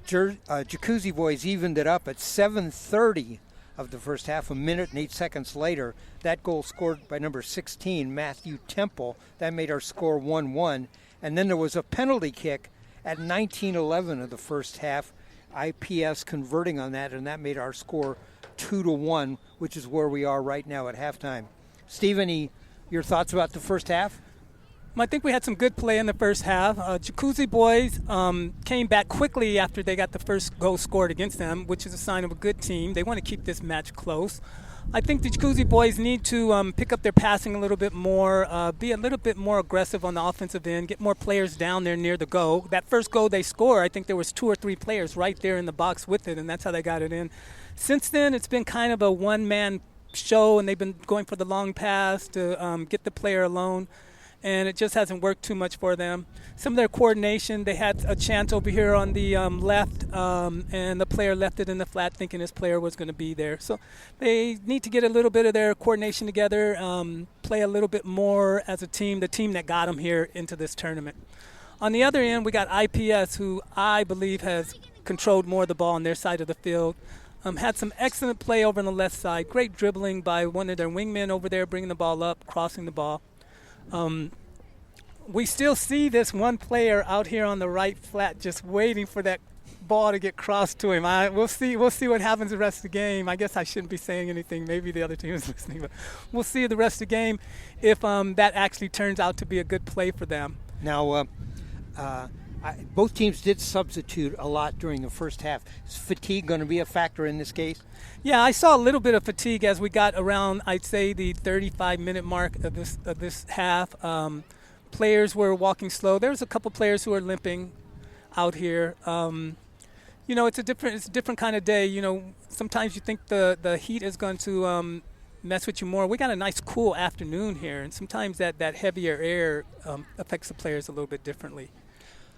S1: Jacuzzi boys evened it up at 7:30 of the first half, a minute and 8 seconds later. That goal scored by number 16, Matthew Temple. That made our score 1-1. And then there was a penalty kick at 19:11 of the first half. IPS converting on that, and that made our score 2-1, which is where we are right now at halftime. Steve, your thoughts about the first half?
S2: I think we had some good play in the first half. Jacuzzi boys came back quickly after they got the first goal scored against them, which is a sign of a good team. They want to keep this match close. I think the Jacuzzi boys need to pick up their passing a little bit more, be a little bit more aggressive on the offensive end, get more players down there near the goal. That first goal they scored, I think there was 2 or 3 players right there in the box with it, and that's how they got it in. Since then, it's been kind of a one-man show, and they've been going for the long pass to get the player alone. and it just hasn't worked too much for them. Some of their coordination, they had a chance over here on the left, and the player left it in the flat thinking his player was going to be there. So they need to get a little bit of their coordination together, play a little bit more as a team, the team that got them here into this tournament. On the other end, we got IPS, who I believe has controlled more of the ball on their side of the field. Had some excellent play over on the left side. Great dribbling by one of their wingmen over there, bringing the ball up, crossing the ball. We still see this one player out here on the right flat just waiting for that ball to get crossed to him. We'll see what happens the rest of the game. I guess I shouldn't be saying anything. Maybe the other team is listening, but we'll see the rest of the game if that actually turns out to be a good play for them.
S1: Now, both teams did substitute a lot during the first half. Is fatigue going to be a factor in this case?
S2: Yeah, I saw a little bit of fatigue as we got around, I'd say, the 35-minute mark of this half. Players were walking slow. There was a couple players who were limping out here. It's a different kind of day. Sometimes you think the heat is going to mess with you more. We got a nice cool afternoon here, and sometimes that heavier air affects the players a little bit differently.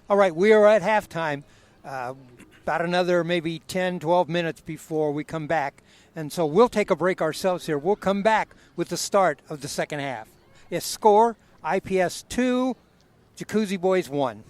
S1: All right, we are at halftime. About another maybe 10, 12 minutes before we come back. And so we'll take a break ourselves here. We'll come back with the start of the second half. Yes, score, IPS 2, Jacuzzi Boys 1.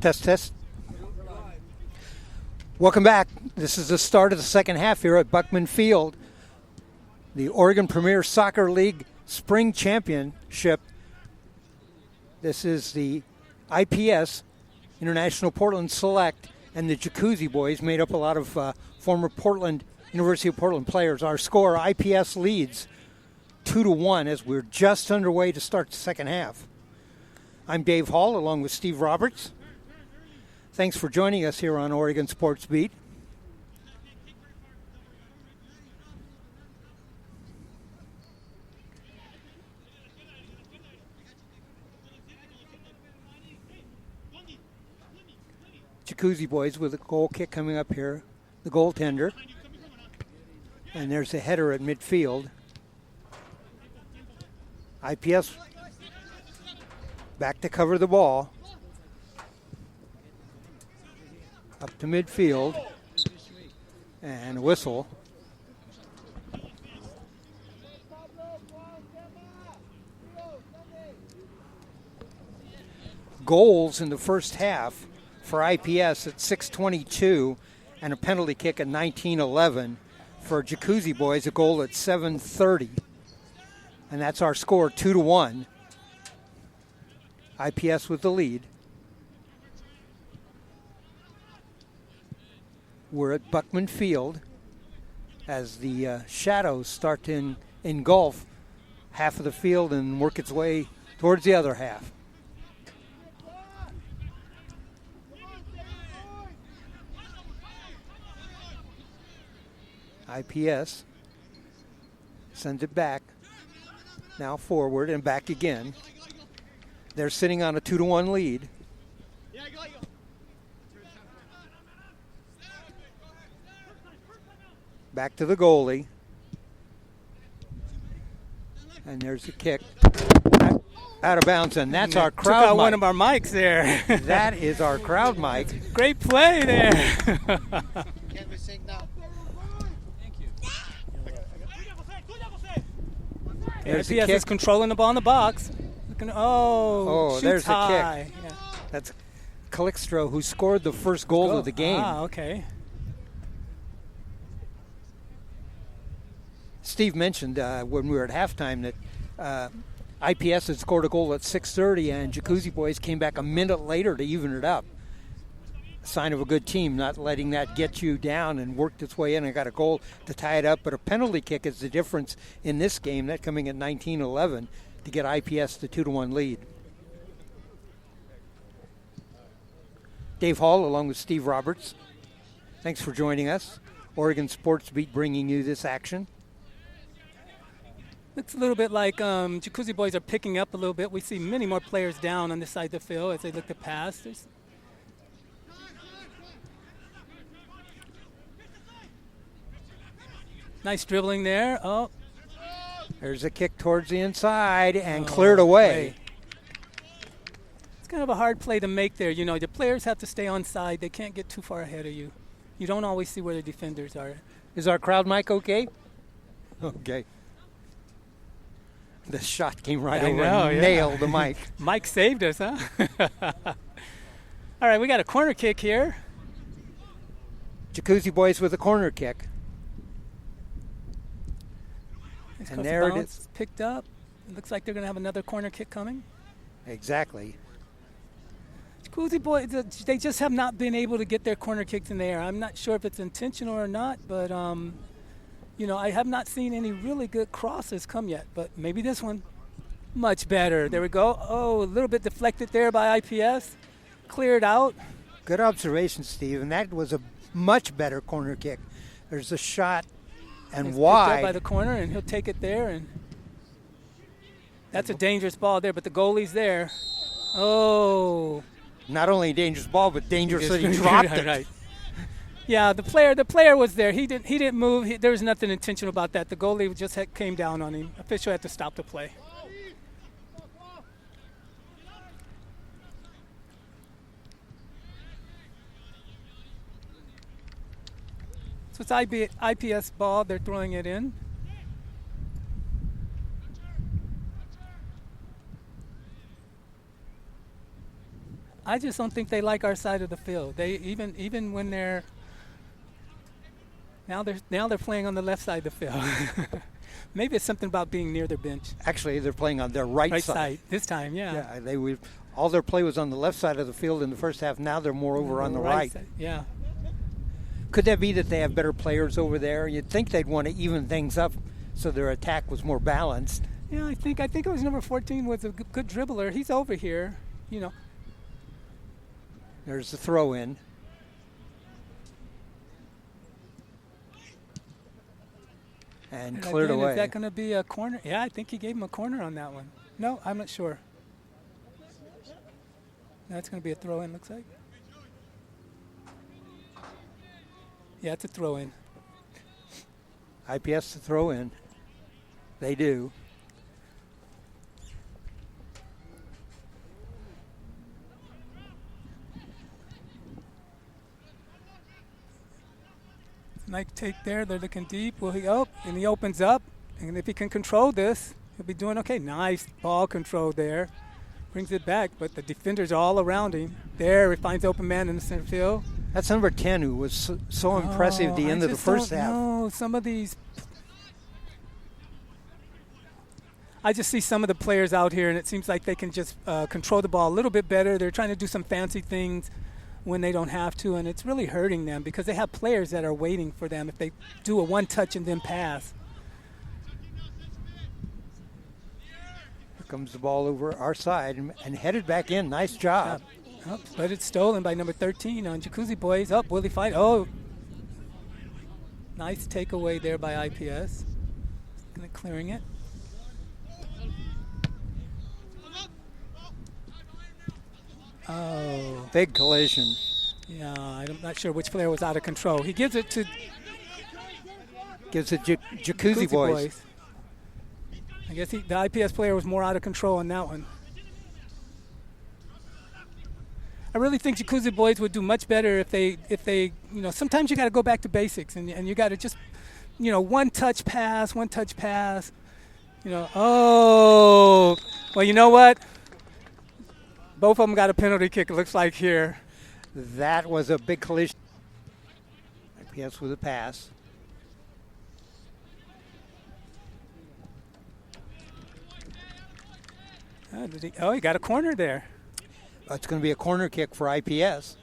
S1: Test, test. Welcome back. This is the start of the second half here at Buckman Field. The Oregon Premier Soccer League Spring Championship. This is the IPS, International Portland Select, and the Jacuzzi boys, made up a lot of former University of Portland players. Our score, IPS leads 2-1 as we're just underway to start the second half. I'm Dave Hall along with Steve Roberts. Thanks for joining us here on Oregon Sports Beat. Jacuzzi boys with a goal kick coming up here. The goaltender. And there's a header at midfield. IPS back to cover the ball. Up to midfield. And a whistle. Goals in the first half for IPS at 6:22 and a penalty kick at 19:11. For Jacuzzi boys, a goal at 7:30. And that's our score, 2-1. IPS with the lead. We're at Buckman Field as the shadows start to engulf half of the field and work its way towards the other half. IPS sends it back, now forward and back again. They're sitting on a 2-1 lead. Back to the goalie. And there's the kick. Out of bounds, and that's our crowd
S2: mic. Took out
S1: mic.
S2: one of our mics there.
S1: That is our crowd mic.
S2: Great play there.
S3: Can we sing now?
S1: There's the
S2: IPS
S1: kick.
S2: is controlling the ball in the box. Shoots
S1: there's the
S2: high.
S1: kick.
S2: Yeah.
S1: That's Calixtro, who scored the first goal of the game.
S2: Ah, okay.
S1: Steve mentioned when we were at halftime that IPS had scored a goal at 6:30, and Jacuzzi boys came back a minute later to even it up. A sign of a good team, not letting that get you down, and worked its way in and got a goal to tie it up. But a penalty kick is the difference in this game, that coming at 19:11 to get IPS the 2-1 lead. Dave Hall along with Steve Roberts. Thanks for joining us. Oregon Sports Beat bringing you this action.
S2: Looks a little bit like Jacuzzi boys are picking up a little bit. We see many more players down on this side of the field as they look to pass. There's nice dribbling there. Oh.
S1: There's a kick towards the inside and cleared away.
S2: It's kind of a hard play to make there. You know, the players have to stay on side. They can't get too far ahead of you. You don't always see where the defenders are.
S1: Is our crowd mic okay? Okay. The shot came right over and nailed the mic.
S2: Mike saved us, huh? All right, we got a corner kick here.
S1: Jacuzzi boys with a corner kick.
S2: And there it is. Picked up. It looks like they're going to have another corner kick coming.
S1: Exactly.
S2: Jacuzzi boys, they just have not been able to get their corner kicks in the air. I'm not sure if it's intentional or not, but you know, I have not seen any really good crosses come yet. But maybe this one, much better. There we go. Oh, a little bit deflected there by IPS. Cleared out.
S1: Good observation, Steve. And that was a much better corner kick. There's a shot and
S2: He's
S1: wide.
S2: picked up by the corner, and he'll take it there. And that's a dangerous ball there, but the goalie's there. Oh.
S1: Not only a dangerous ball, but dangerous that he dropped it.
S2: Right. Yeah, the player was there. He didn't move. There was nothing intentional about that. The goalie just came down on him. Official had to stop the play. So it's IPS ball. They're throwing it in. I just don't think they like our side of the field. They even when they're now they're playing on the left side of the field. Maybe it's something about being near their bench.
S1: Actually, they're playing on their right
S2: side this time. Yeah.
S1: Yeah, all their play was on the left side of the field in the first half. Now they're more over on the right.
S2: Side. Yeah.
S1: Could that be that they have better players over there? You'd think they'd want to even things up so their attack was more balanced.
S2: Yeah, I think it was number 14 was a good dribbler. He's over here,
S1: There's the throw in. And cleared
S2: again,
S1: away.
S2: Is that going to be a corner? Yeah, I think he gave him a corner on that one. No, I'm not sure. That's going to be a throw in, looks like. Yeah, it's a throw in.
S1: IPS to throw in. They do.
S2: Nice take there. They're looking deep. Will he and he opens up. And if he can control this, he'll be doing okay. Nice ball control there. Brings it back, but the defenders are all around him. There, he finds open man in the center field.
S1: That's number 10 who was so impressive at the end of the first half.
S2: No, some of these. I just see some of the players out here, and it seems like they can just control the ball a little bit better. They're trying to do some fancy things when they don't have to, and it's really hurting them because they have players that are waiting for them if they do a one-touch and then pass.
S1: Here comes the ball over our side and headed back in. Nice job.
S2: But it's stolen by number 13 on Jacuzzi Boys. Will he fight? Oh, nice takeaway there by IPS. Clearing it. Oh.
S1: Big collision.
S2: Yeah, I'm not sure which player was out of control. He gives it to...
S1: Jacuzzi Boys.
S2: I guess the IPS player was more out of control on that one. I really think Jacuzzi Boys would do much better if they sometimes you got to go back to basics and you got to just, one touch pass. Oh, well, you know what? Both of them got a penalty kick, it looks like here.
S1: That was a big collision. IPS with a pass.
S2: He got a corner there.
S1: It's going to be a corner kick for IPS.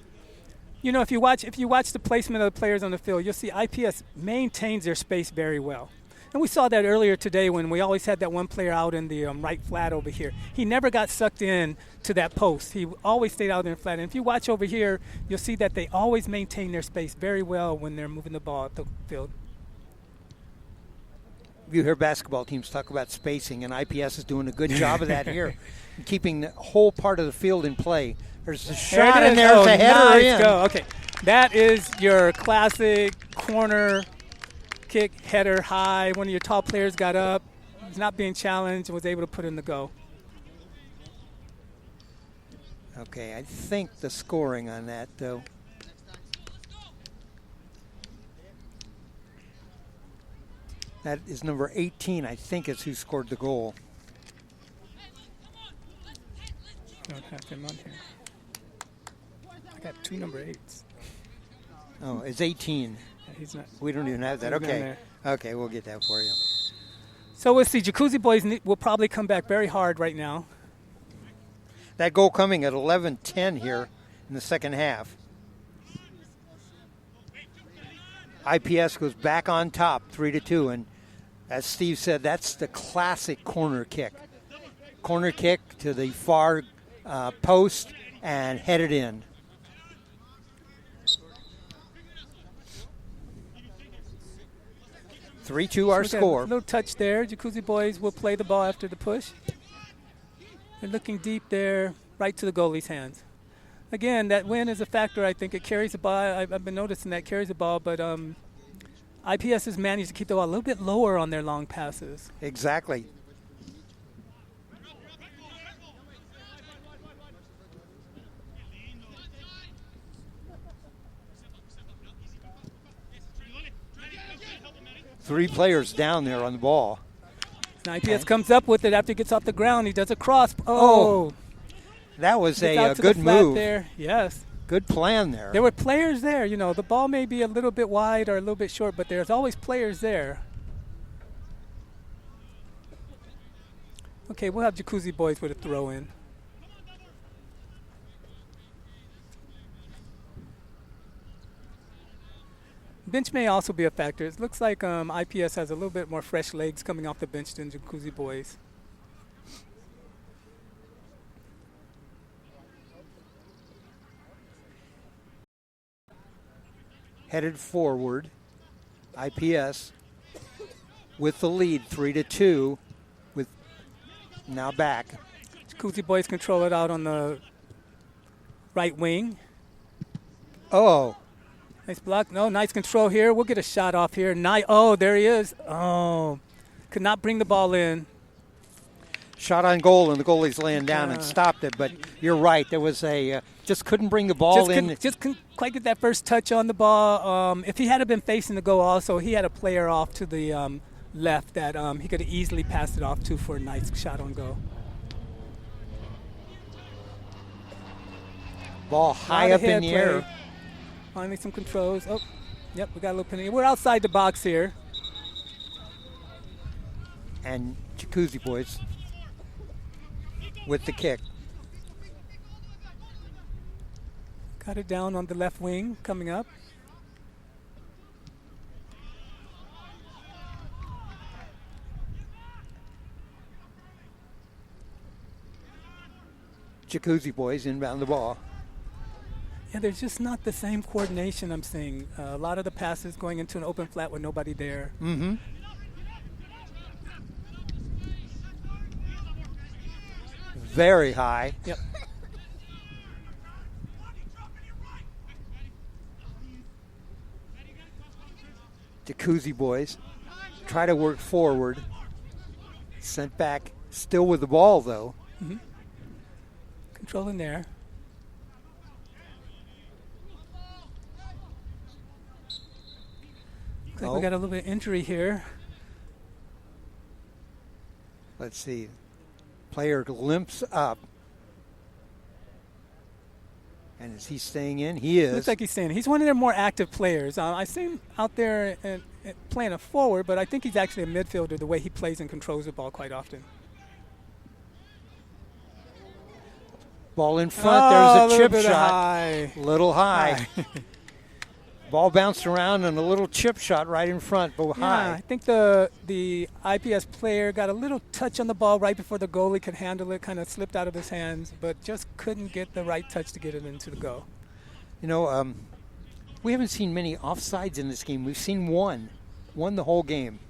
S2: If you watch the placement of the players on the field, you'll see IPS maintains their space very well. And we saw that earlier today when we always had that one player out in the right flat over here. He never got sucked in to that post. He always stayed out in the flat. And if you watch over here, you'll see that they always maintain their space very well when they're moving the ball up the field.
S1: You hear basketball teams talk about spacing, and IPS is doing a good job of that here, keeping the whole part of the field in play. There's a shot in there, it's a header in.
S2: Go. Okay, that is your classic corner kick, header high. One of your top players got up, was not being challenged, and was able to put in the goal.
S1: Okay, I think the scoring on that, though. That is number 18, I think, is who scored the goal.
S2: Don't have him on here. I got two number 8s.
S1: Oh, it's 18.
S2: He's not.
S1: We don't even have that. Okay. Okay, we'll get that for you.
S2: So we'll see. Jacuzzi Boys will probably come back very hard right now.
S1: That goal coming at 11:10 here in the second half. IPS goes back on top, 3-2, and as Steve said, that's the classic corner kick. Corner kick to the far post and headed in. Our score.
S2: A little touch there. Jacuzzi Boys will play the ball after the push. They're looking deep there, right to the goalie's hands. Again, that win is a factor. I think it carries the ball. I've been noticing that carries the ball, but IPS has managed to keep the ball a little bit lower on their long passes.
S1: Exactly. Three players down there on the ball.
S2: And IPS comes up with it after he gets off the ground. He does a cross. Oh.
S1: That was
S2: Gets
S1: a
S2: out to
S1: good
S2: the flat
S1: move.
S2: there. Yes.
S1: Good plan there.
S2: There were players there. You know, the ball may be a little bit wide or a little bit short, but there's always players there. Okay, we'll have Jacuzzi boys with a throw in. Bench may also be a factor. It looks like IPS has a little bit more fresh legs coming off the bench than Jacuzzi boys.
S1: Headed forward. IPS with the lead, 3-2. With now back.
S2: Jacuzzi boys control it out on the right wing.
S1: Oh,
S2: Nice block. No, nice control here. We'll get a shot off here. Oh, there he is. Oh, could not bring the ball in.
S1: shot on goal, and the goalie's laying down and stopped it. But you're right. There was a just couldn't bring the ball in.
S2: Just couldn't quite get that first touch on the ball. If he had been facing the goal also, he had a player off to the left that he could have easily passed it off to for a nice shot on goal.
S1: Ball high up in the air.
S2: Finally some controls. Oh, yep, we got a little penalty. We're outside the box here.
S1: And Jacuzzi boys with the kick.
S2: Got it down on the left wing coming up.
S1: Jacuzzi boys inbound the ball.
S2: Yeah, there's just not the same coordination I'm seeing. A lot of the passes going into an open flat with nobody there.
S1: Mm-hmm. Very high.
S2: Yep.
S1: Jacuzzi boys try to work forward. Sent back, still with the ball though.
S2: Mm-hmm. Controlling there. Looks like we got a little bit of injury here.
S1: Let's see. Player limps up. And is he staying in? He is.
S2: Looks like he's staying. He's one of their more active players. I see him out there playing a forward, but I think he's actually a midfielder the way he plays and controls the ball quite often.
S1: Ball in front. There's a chip shot.
S2: High.
S1: Little high. Ball bounced around and a little chip shot right in front, but high.
S2: I think the IPS player got a little touch on the ball right before the goalie could handle it, kind of slipped out of his hands, but just couldn't get the right touch to get it into the goal.
S1: You know, we haven't seen many offsides in this game. We've seen one the whole game.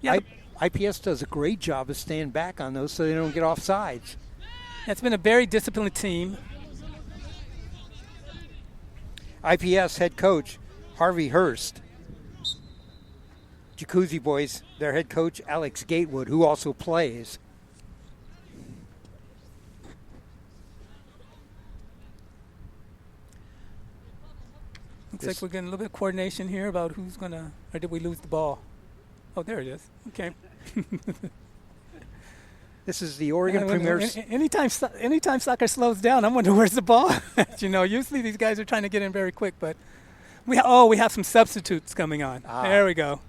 S2: Yeah,
S1: IPS does a great job of staying back on those so they don't get offsides.
S2: It's been a very disciplined team.
S1: IPS head coach Harvey Hurst. Jacuzzi boys, their head coach Alex Gatewood, who also plays.
S2: Looks like we're getting a little bit of coordination here about who's going to, or did we lose the ball? Oh, there it is. Okay.
S1: This is the Oregon Premier.
S2: Anytime soccer slows down, I'm wondering where's the ball. You know, usually these guys are trying to get in very quick, but we have some substitutes coming on. There we go.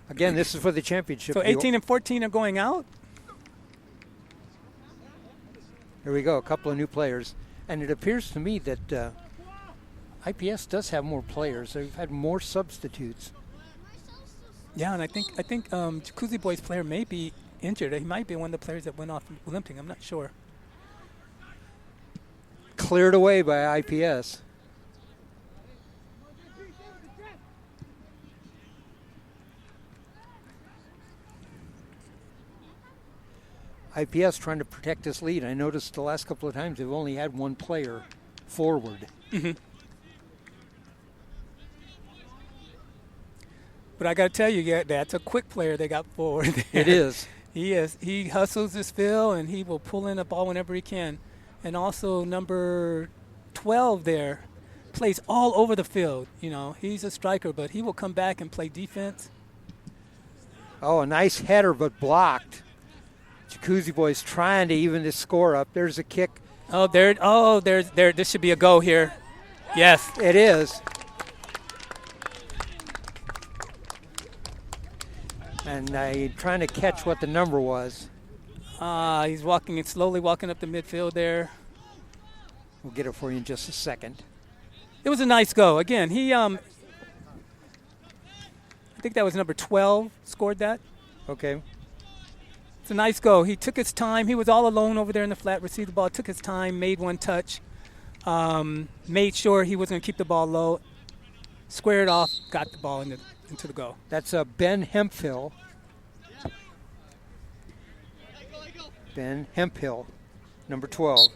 S1: Again, this is for the championship.
S2: So 18 and 14 are going out.
S1: Here we go, a couple of new players, and it appears to me that IPS does have more players. They've had more substitutes.
S2: Yeah, and I think Jacuzzi boys player may be injured. He might be one of the players that went off limping. I'm not sure.
S1: Cleared away by IPS. IPS trying to protect this lead. I noticed the last couple of times they've only had one player forward.
S2: Mm-hmm. But I got to tell you, that's a quick player they got forward there.
S1: It is.
S2: He is. He hustles his fill, and he will pull in a ball whenever he can. And also number 12 there plays all over the field. You know, he's a striker, but he will come back and play defense.
S1: Oh, a nice header, but blocked. Jacuzzi boys trying to even the score up. There's a kick.
S2: There's this should be a go here. Yes.
S1: It is. And trying to catch what the number was.
S2: He's slowly walking up the midfield there.
S1: We'll get it for you in just a second.
S2: It was a nice go. Again, I think that was number 12 scored that.
S1: Okay.
S2: It's a nice go. He took his time. He was all alone over there in the flat, received the ball, took his time, made one touch, made sure he was going to keep the ball low, squared off, got the ball into the goal.
S1: That's Ben Hemphill. Ben Hemphill, number 12.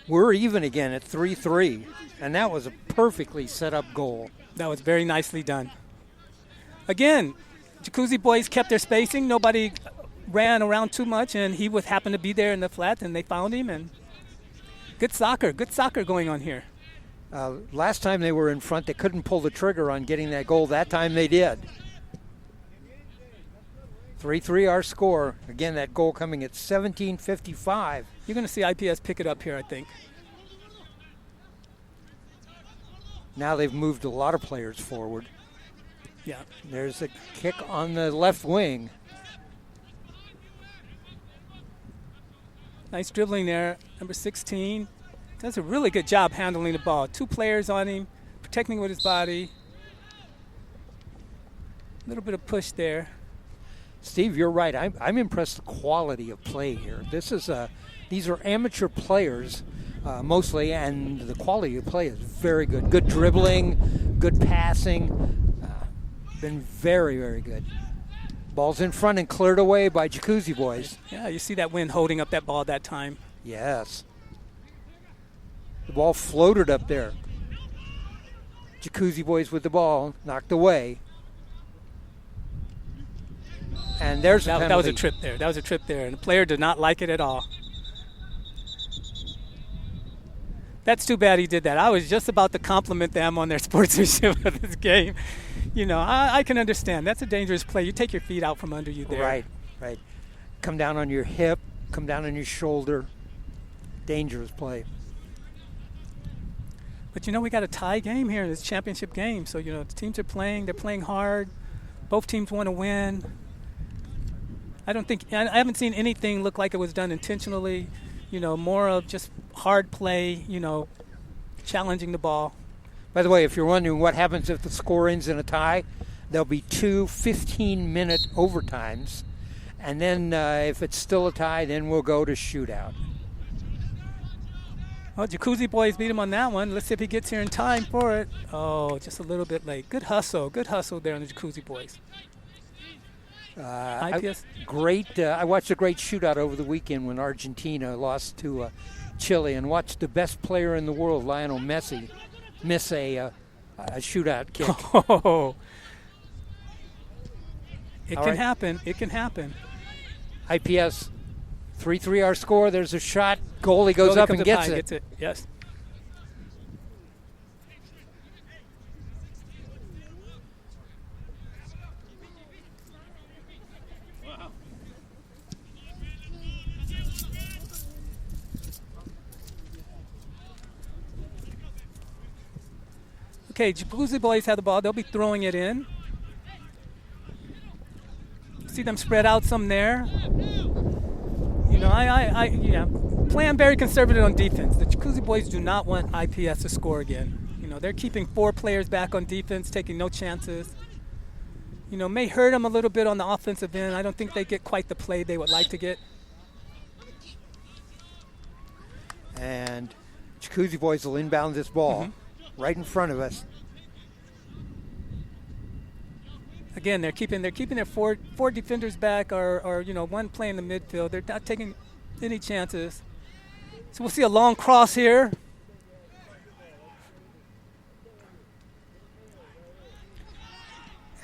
S1: We're even again at 3-3, and that was a perfectly set up goal.
S2: That was very nicely done. Again, Jacuzzi boys kept their spacing. Nobody ran around too much, and he happened to be there in the flat, and they found him. And good soccer going on here.
S1: Last time they were in front, they couldn't pull the trigger on getting that goal. That time they did. 3-3 our score. Again, that goal coming at 17:55.
S2: You're going to see IPS pick it up here, I think.
S1: Now they've moved a lot of players forward.
S2: Yeah.
S1: There's a kick on the left wing.
S2: Nice dribbling there, number 16. Does a really good job handling the ball. 2 players on him, protecting with his body. A little bit of push there.
S1: Steve, you're right. I'm impressed with the quality of play here. These are amateur players mostly, and the quality of play is very good. Good dribbling, good passing. Been very, very good. Ball's in front and cleared away by Jacuzzi boys.
S2: Yeah, you see that wind holding up that ball that time.
S1: Yes. The ball floated up there. Jacuzzi boys with the ball, knocked away. And there's a penalty.
S2: That was a trip there. That was a trip there, and the player did not like it at all. That's too bad he did that. I was just about to compliment them on their sportsmanship of this game. You know, I can understand. That's a dangerous play. You take your feet out from under you there.
S1: Right. Come down on your hip, come down on your shoulder. Dangerous play.
S2: But, you know, we got a tie game here in this championship game. So, you know, the teams are playing. They're playing hard. Both teams want to win. I haven't seen anything look like it was done intentionally. You know, more of just hard play, you know, challenging the ball.
S1: By the way, if you're wondering what happens if the score ends in a tie, there'll be 2 15-minute overtimes. And then if it's still a tie, then we'll go to shootout.
S2: Well, Jacuzzi boys beat him on that one. Let's see if he gets here in time for it. Oh, just a little bit late. Good hustle there on the Jacuzzi boys. IPS?
S1: I watched a great shootout over the weekend when Argentina lost to Chile, and watched the best player in the world, Lionel Messi, miss a shootout kick.
S2: Oh. It can happen. It can happen.
S1: IPS 3-3 our score. There's a shot. Goalie goes up and gets it.
S2: Gets it. Yes. Okay, Jacuzzi boys have the ball. They'll be throwing it in. See them spread out some there. You know, playing very conservative on defense. The Jacuzzi boys do not want IPS to score again. You know, they're keeping 4 players back on defense, taking no chances. You know, may hurt them a little bit on the offensive end. I don't think they get quite the play they would like to get.
S1: And Jacuzzi boys will inbound this ball right in front of us.
S2: Again, they're keeping their four defenders back, or you know, one playing the midfield. They're not taking any chances. So we'll see a long cross here.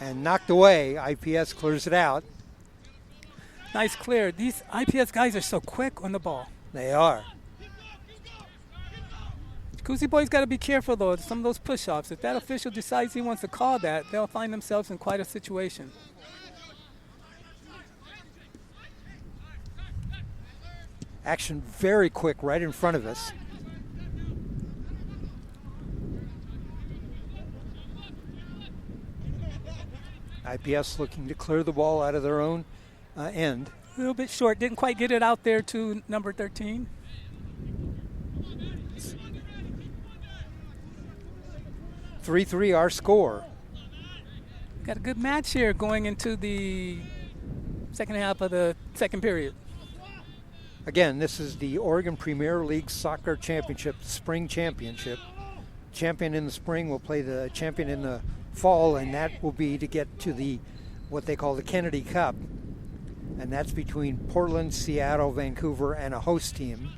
S1: And knocked away. IPS clears it out.
S2: Nice clear. These IPS guys are so quick on the ball.
S1: They are.
S2: Jacuzzi boys got to be careful, though, some of those push-offs. If that official decides he wants to call that, they'll find themselves in quite a situation.
S1: Action very quick right in front of us. IPS looking to clear the ball out of their own end.
S2: A little bit short. Didn't quite get it out there to number 13.
S1: Three, our score.
S2: Got a good match here going into the second half of the second period.
S1: Again, this is the Oregon Premier League Soccer Championship, Spring Championship. Champion in the spring will play the champion in the fall, and that will be to get to the what they call the Kennedy Cup, and that's between Portland, Seattle, Vancouver, and a host team.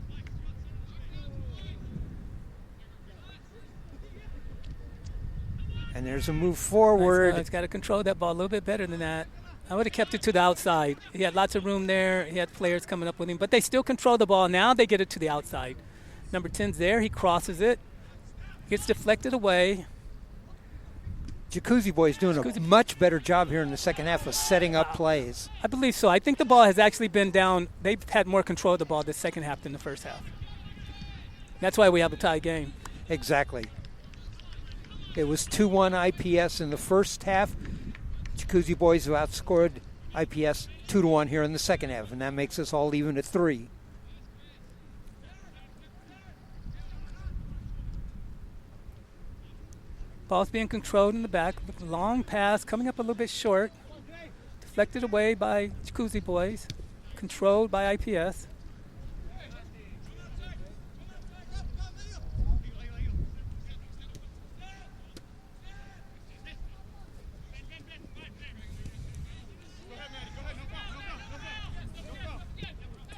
S1: And there's a move forward.
S2: He's got to control that ball a little bit better than that. I would have kept it to the outside. He had lots of room there. He had players coming up with him, but they still control the ball. Now they get it to the outside. Number 10's there. He crosses it. Gets deflected away.
S1: Jacuzzi boys doing a much better job here in the second half of setting up plays.
S2: I believe so. I think the ball has actually been down. They've had more control of the ball the second half than the first half. That's why we have a tie game.
S1: Exactly. It was 2-1 IPS in the first half. Jacuzzi boys have outscored IPS 2-1 here in the second half, and that makes us all even at 3.
S2: Ball's being controlled in the back. Long pass, coming up a little bit short. Deflected away by Jacuzzi boys. Controlled by IPS.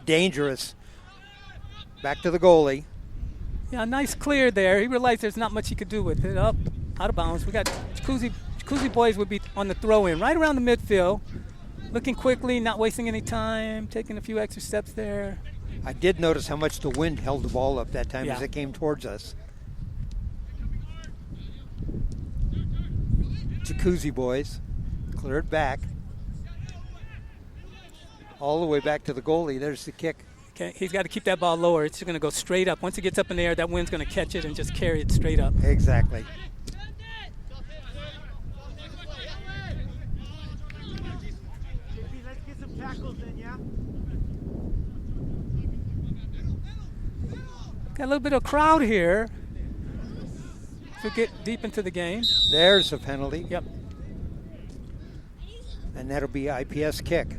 S1: Dangerous. Back to the goalie.
S2: Yeah, nice clear there. He realized there's not much he could do with it. Up, out of bounds. We got Jacuzzi boys would be on the throw-in right around the midfield. Looking quickly, not wasting any time, taking a few extra steps there.
S1: I did notice how much the wind held the ball up that time as it came towards us. Jacuzzi boys clear it back. All the way back to the goalie. There's the kick.
S2: Okay, he's got to keep that ball lower. It's going to go straight up. Once it gets up in the air, that wind's going to catch it and just carry it straight up.
S1: Exactly.
S3: Let's get some tackles in, yeah?
S2: Got a little bit of crowd here to get deep into the game.
S1: There's a penalty.
S2: Yep.
S1: And that'll be IPS kick.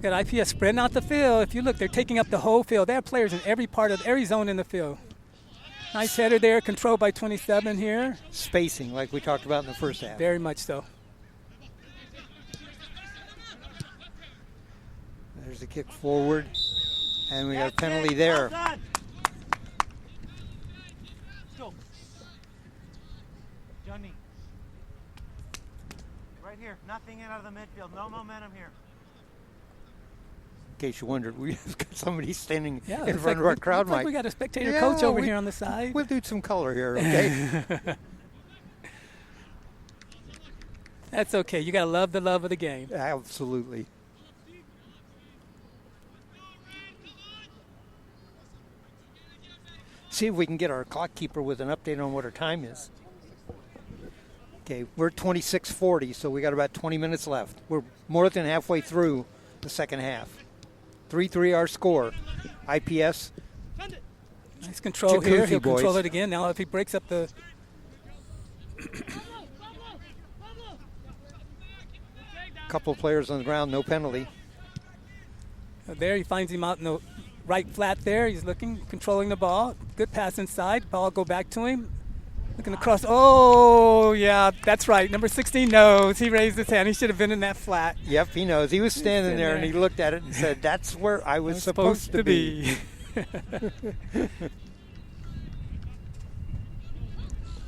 S2: Got IPS spreading out the field. If you look, they're taking up the whole field. They have players in every zone in the field. Nice header there, controlled by 27 here.
S1: Spacing, like we talked about in the first half.
S2: Very much so.
S1: There's a kick forward, and we got a penalty there.
S3: Let's go. Johnny. Right here. Nothing in out of the midfield. No momentum here.
S1: In case you wondered, we've got somebody standing in
S2: looks
S1: front of our crowd
S2: looks like
S1: mic.
S2: we got a spectator coach over here on the side.
S1: We'll do some color here, okay?
S2: That's okay. You got to love the love of the game.
S1: Absolutely. See if we can get our clock keeper with an update on what our time is. Okay, we're at 26:40, so we got about 20 minutes left. We're more than halfway through the second half. 3-3 our score. IPS.
S2: Nice control
S1: Jacuzzi
S2: here. He'll
S1: boys.
S2: control it again. Now if he breaks up the...
S1: Couple players on the ground, no penalty.
S2: There he finds him out in the right flat there. He's looking, controlling the ball. Good pass inside. Ball go back to him. Looking across. Oh, yeah, that's right. Number 16 knows. He raised his hand. He should have been in that flat.
S1: Yep, he knows. He was standing there, and he looked at it and said, that's where I was supposed to be.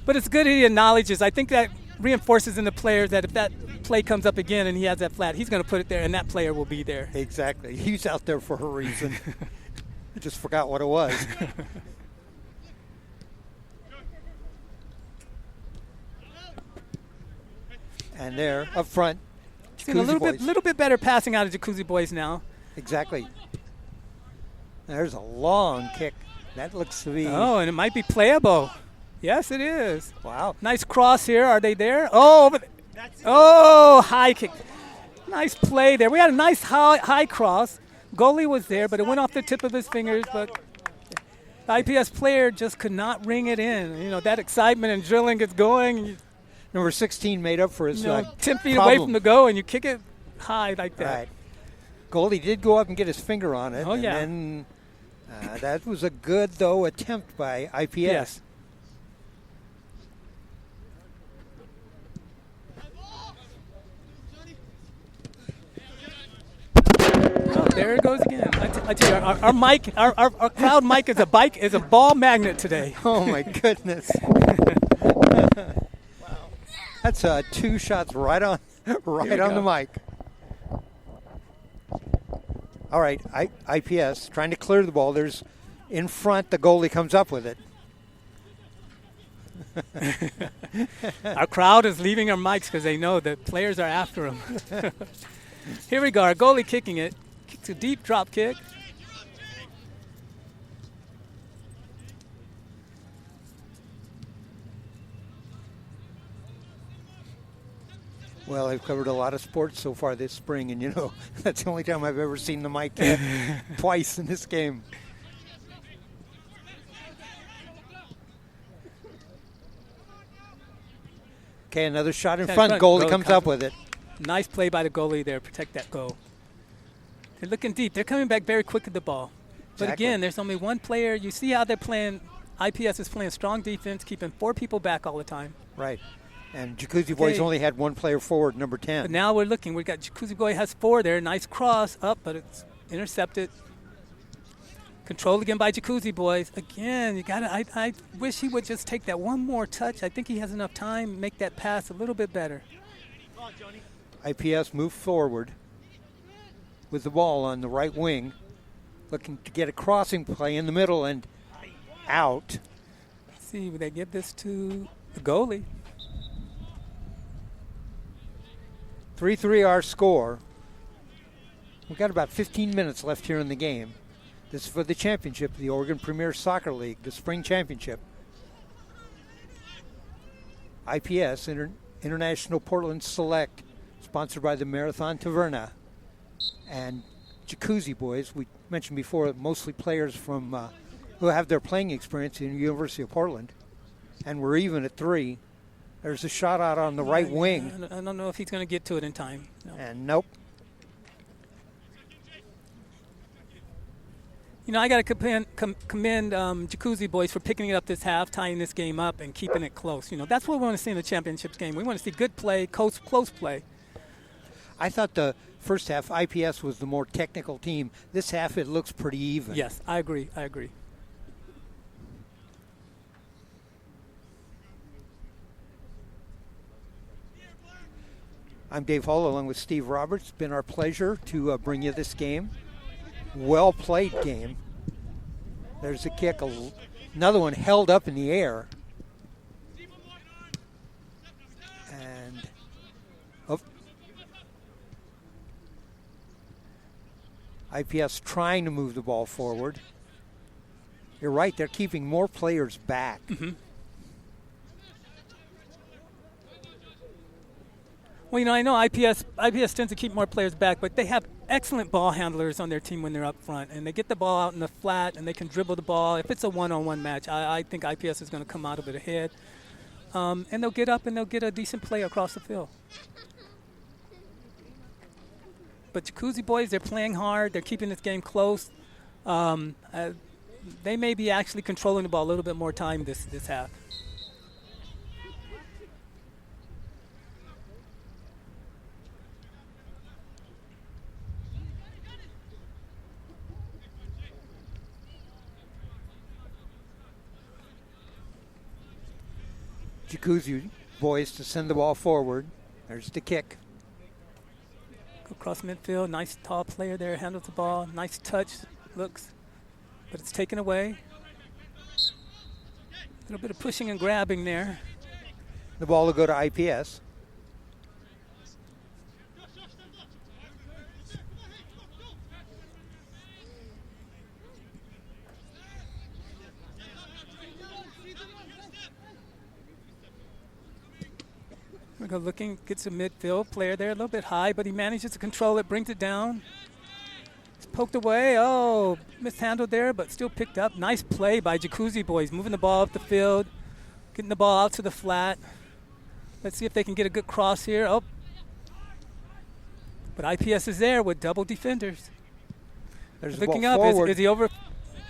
S2: But it's good he acknowledges. I think that reinforces in the players that if that play comes up again and he has that flat, he's going to put it there, and that player will be there.
S1: Exactly. He's out there for a reason. Just forgot what it was. And there, up front,
S2: Seeing a little bit better passing out of Jacuzzi boys now.
S1: Exactly. There's a long kick. That looks to be.
S2: Oh, and it might be playable. Yes, it is.
S1: Wow.
S2: Nice cross here. Are they there? Oh, high kick. Nice play there. We had a nice high cross. Goalie was there, but it went off the tip of his fingers. But the IPS player just could not ring it in. You know, that excitement and drilling gets going.
S1: Number 16 made up for his
S2: 10 feet
S1: problem.
S2: away from the goal, and you kick it high like that.
S1: Right. Goalie did go up and get his finger on it.
S2: Oh, yeah.
S1: And then that was a good, though, attempt by IPS.
S2: Yes. Oh, there it goes again. I tell you, our mic, our crowd mic is a ball magnet today.
S1: Oh my goodness! Wow, that's 2 shots right on the mic. All right, IPS trying to clear the ball. There's in front. The goalie comes up with it.
S2: Our crowd is leaving our mics because they know that players are after them. Here we go. Our goalie kicking it. Kicks a deep drop kick.
S1: Well, I've covered a lot of sports so far this spring, and that's the only time I've ever seen the mic hit twice in this game. Okay, another shot in front. Goalie comes up with it.
S2: Nice play by the goalie there. Protect that goal. They're looking deep. They're coming back very quick at the ball. But
S1: Exactly.
S2: again, there's only one player. You see how they're playing. IPS is playing strong defense, keeping 4 people back all the time.
S1: Right. And Jacuzzi Boys only had 1 player forward, number 10.
S2: But now we're looking. We've got Jacuzzi Boy has 4 there. Nice cross up, but it's intercepted. Controlled again by Jacuzzi Boys. Again, I wish he would just take that one more touch. I think he has enough time, make that pass a little bit better.
S1: IPS moved forward with the ball on the right wing, looking to get a crossing play in the middle and out.
S2: Let's see, would they give this to the goalie?
S1: 3-3 our score. We've got about 15 minutes left here in the game. This is for the championship, the Oregon Premier Soccer League, the spring championship. IPS, International Portland Select, sponsored by the Marathon Taverna. And Jacuzzi Boys, we mentioned before, mostly players from who have their playing experience in the University of Portland. And we're even at 3. There's a shot out on the right wing.
S2: I don't know if he's going to get to it in time. No.
S1: And nope.
S2: I got to commend Jacuzzi Boys for picking it up this half, tying this game up, and keeping it close. That's what we want to see in the championships game. We want to see good play, close play.
S1: I thought the first half, IPS was the more technical team. This half, it looks pretty even.
S2: Yes, I agree.
S1: I'm Dave Hall along with Steve Roberts. It's been our pleasure to bring you this game. Well played game. There's a kick. Another one held up in the air. And IPS trying to move the ball forward. You're right, they're keeping more players back.
S2: Mm-hmm. Well, I know IPS tends to keep more players back, but they have excellent ball handlers on their team when they're up front, and they get the ball out in the flat, and they can dribble the ball. If it's a one-on-one match, I think IPS is going to come out of it ahead, and they'll get up and they'll get a decent play across the field. But Jacuzzi Boys, they're playing hard. They're keeping this game close. They may be actually controlling the ball a little bit more time this half.
S1: Jacuzzi Boys to send the ball forward. There's the kick.
S2: Go across midfield. Nice tall player there. Handles the ball. Nice touch. Looks. But it's taken away. A little bit of pushing and grabbing there.
S1: The ball will go to IPS.
S2: We go looking, gets a midfield player there, a little bit high, but he manages to control it, brings it down. It's poked away. Oh, mishandled there, but still picked up. Nice play by Jacuzzi boys, moving the ball up the field, getting the ball out to the flat. Let's see if they can get a good cross here. Oh, but IPS is there with double defenders.
S1: There's
S2: Looking
S1: the
S2: up,
S1: ball forward.
S2: is he over?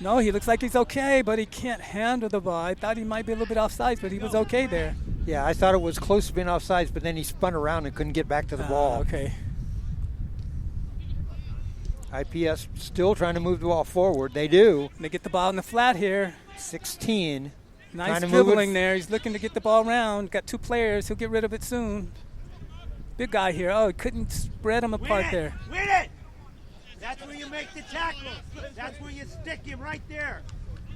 S2: No, he looks like he's okay, but he can't handle the ball. I thought he might be a little bit offside, but he was okay there.
S1: Yeah, I thought it was close to being offsides, but then he spun around and couldn't get back to the ball.
S2: Okay.
S1: IPS still trying to move the ball forward. They do.
S2: And they get the ball in the flat here.
S1: 16.
S2: Nice dribbling there. He's looking to get the ball around. Got two players. He'll get rid of it soon. Big guy here. Oh, he couldn't spread them apart there.
S3: Win it! That's where you make the tackle. That's where you stick him right there.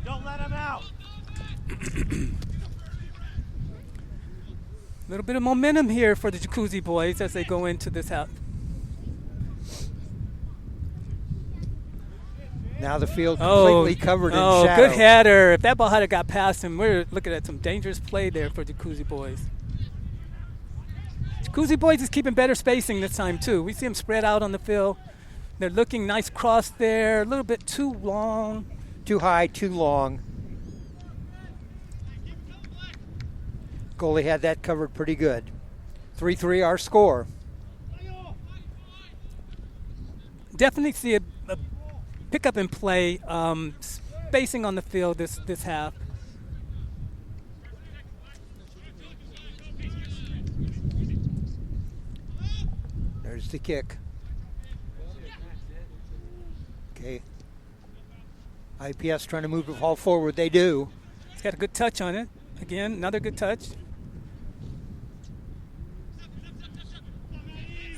S3: Don't let him out.
S2: A little bit of momentum here for the Jacuzzi boys as they go into this half.
S1: Now the field completely covered in shadow.
S2: Good header. If that ball had got past him, we're looking at some dangerous play there for Jacuzzi boys. Jacuzzi boys is keeping better spacing this time too. We see them spread out on the field. They're looking nice cross there, a little bit too long.
S1: Too high, too long. Goalie had that covered pretty good. 3-3 our score.
S2: Definitely see a pickup in play, spacing on the field this half.
S1: There's the kick. Okay. IPS trying to move the ball forward. They do.
S2: He's got a good touch on it. Again, another good touch.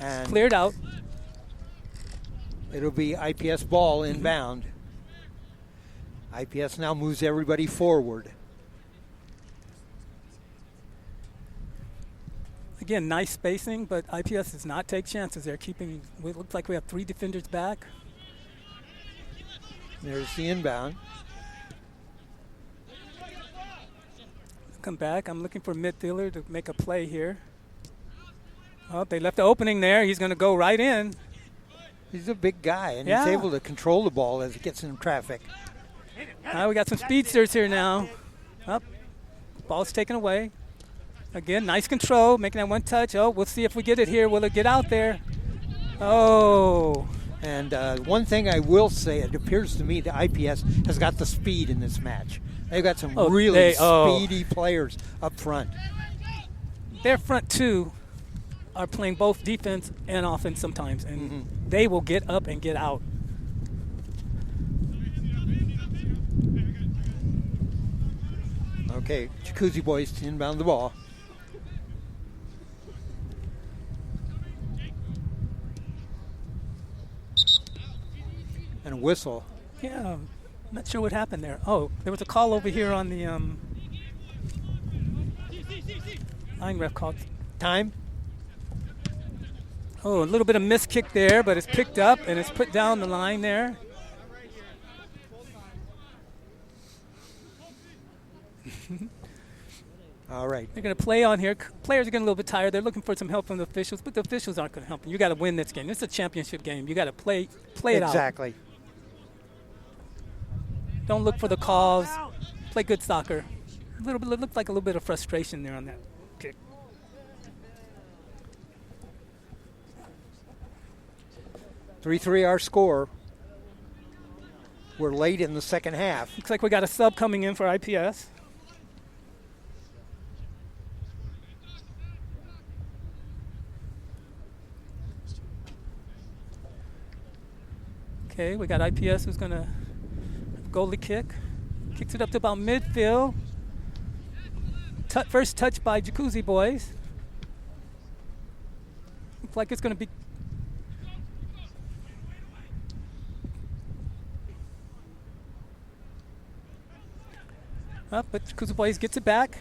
S1: And
S2: cleared out.
S1: It'll be IPS ball inbound. IPS now moves everybody forward.
S2: Again, nice spacing, but IPS does not take chances. They're keeping, it looks like we have three defenders back.
S1: There's the inbound.
S2: Come back. I'm looking for a midfielder to make a play here. Oh, they left the opening there. He's going to go right in.
S1: He's a big guy, and
S2: Yeah.
S1: he's able to control the ball as it gets in traffic.
S2: We got some speedsters here now. Up, ball's taken away. Again, nice control, making that one touch. Oh, we'll see if we get it here. Will it get out there? Oh.
S1: And one thing I will say, it appears to me that IPS has got the speed in this match. They've got some really speedy players up front.
S2: Their front two are playing both defense and offense sometimes, and they will get up and get out.
S1: Okay, Jacuzzi boys to inbound the ball. And a whistle.
S2: Yeah, I'm not sure what happened there. Oh, there was a call over here on the line ref called.
S1: Time?
S2: Oh, a little bit of missed kick there, but it's picked up and it's put down the line there.
S1: All right.
S2: They're going to play on here. Players are getting a little bit tired. They're looking for some help from the officials, but the officials aren't going to help them. You got to win this game. This is a championship game. You got to play it out.
S1: Exactly.
S2: Don't look for the calls. Play good soccer. A little bit, looked like a little bit of frustration there on that kick.
S1: Three our score. We're late in the second half.
S2: Looks like we got a sub coming in for IPS. Okay, we got IPS who's going to goalie kick. Kicks it up to about midfield. First touch by Jacuzzi boys. Looks like it's going to be. Up, but Jacuzzi boys gets it back.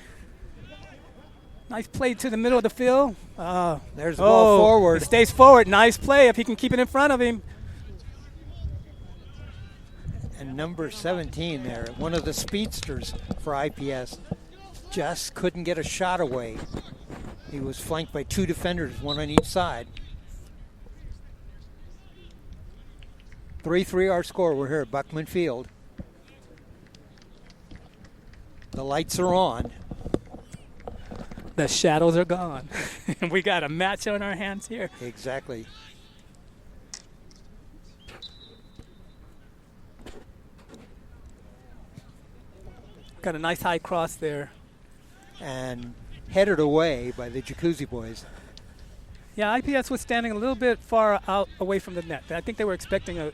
S2: Nice play to the middle of the field.
S1: There's the ball forward.
S2: He stays forward. Nice play if he can keep it in front of him.
S1: And number 17 there, one of the speedsters for IPS, just couldn't get a shot away. He was flanked by 2 defenders, 1 on each side. 3-3 our score. We're here at Buckman Field. The lights are on.
S2: The shadows are gone. We got a match on our hands here.
S1: Exactly.
S2: Got a nice high cross there.
S1: And headed away by the Jacuzzi boys.
S2: Yeah, IPS was standing a little bit far out away from the net. I think they were expecting a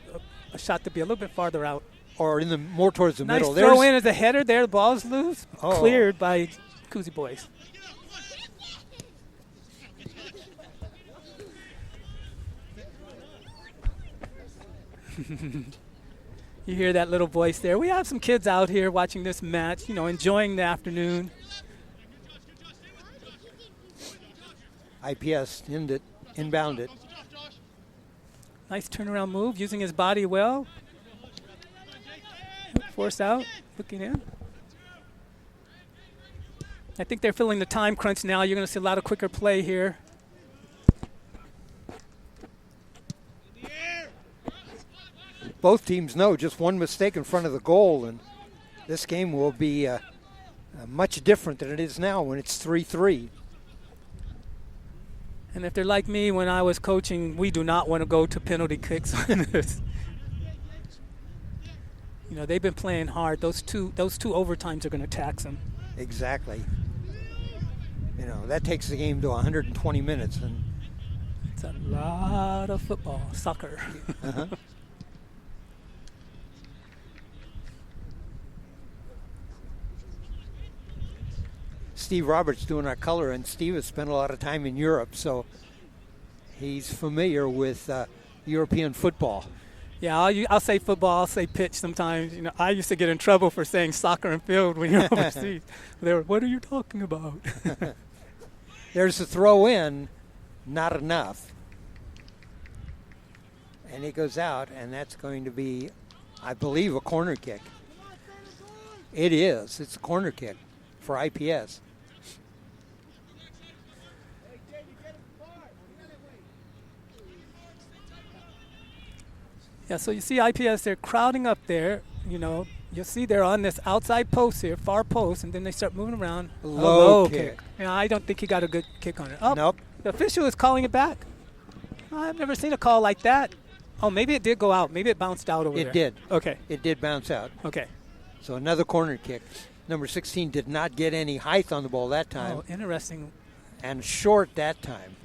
S2: shot to be a little bit farther out.
S1: Or more towards the middle.
S2: Nice throw in as a header there. The ball's loose.
S1: Oh.
S2: Cleared by Jacuzzi boys. You hear that little voice there. We have some kids out here watching this match, enjoying the afternoon.
S1: IPS inbound it.
S2: Nice turnaround move, using his body well. Force out, looking in. I think they're feeling the time crunch now. You're going to see a lot of quicker play here.
S1: Both teams know just one mistake in front of the goal, and this game will be much different than it is now when it's 3-3.
S2: And if they're like me when I was coaching, we do not want to go to penalty kicks on this. They've been playing hard. Those two overtimes are going to tax them.
S1: Exactly. That takes the game to 120 minutes. And
S2: it's a lot of football, soccer.
S1: Uh-huh. Steve Roberts doing our color, and Steve has spent a lot of time in Europe, so he's familiar with European football.
S2: Yeah, I'll say football, I'll say pitch sometimes. I used to get in trouble for saying soccer and field when you're overseas. They were, what are you talking about?
S1: There's a throw in, not enough. And it goes out, and that's going to be, I believe, a corner kick. It is. It's a corner kick for IPS.
S2: Yeah, so you see IPS, they're crowding up there. You'll see they're on this outside post here, far post, and then they start moving around.
S1: Low kick.
S2: Yeah, I don't think he got a good kick on it. Oh,
S1: nope.
S2: The official is calling it back. I've never seen a call like that. Oh, maybe it did go out. Maybe it bounced out over there.
S1: It did.
S2: Okay.
S1: It did bounce out.
S2: Okay.
S1: So another corner kick. Number 16 did not get any height on the ball that time.
S2: Oh, interesting.
S1: And short that time.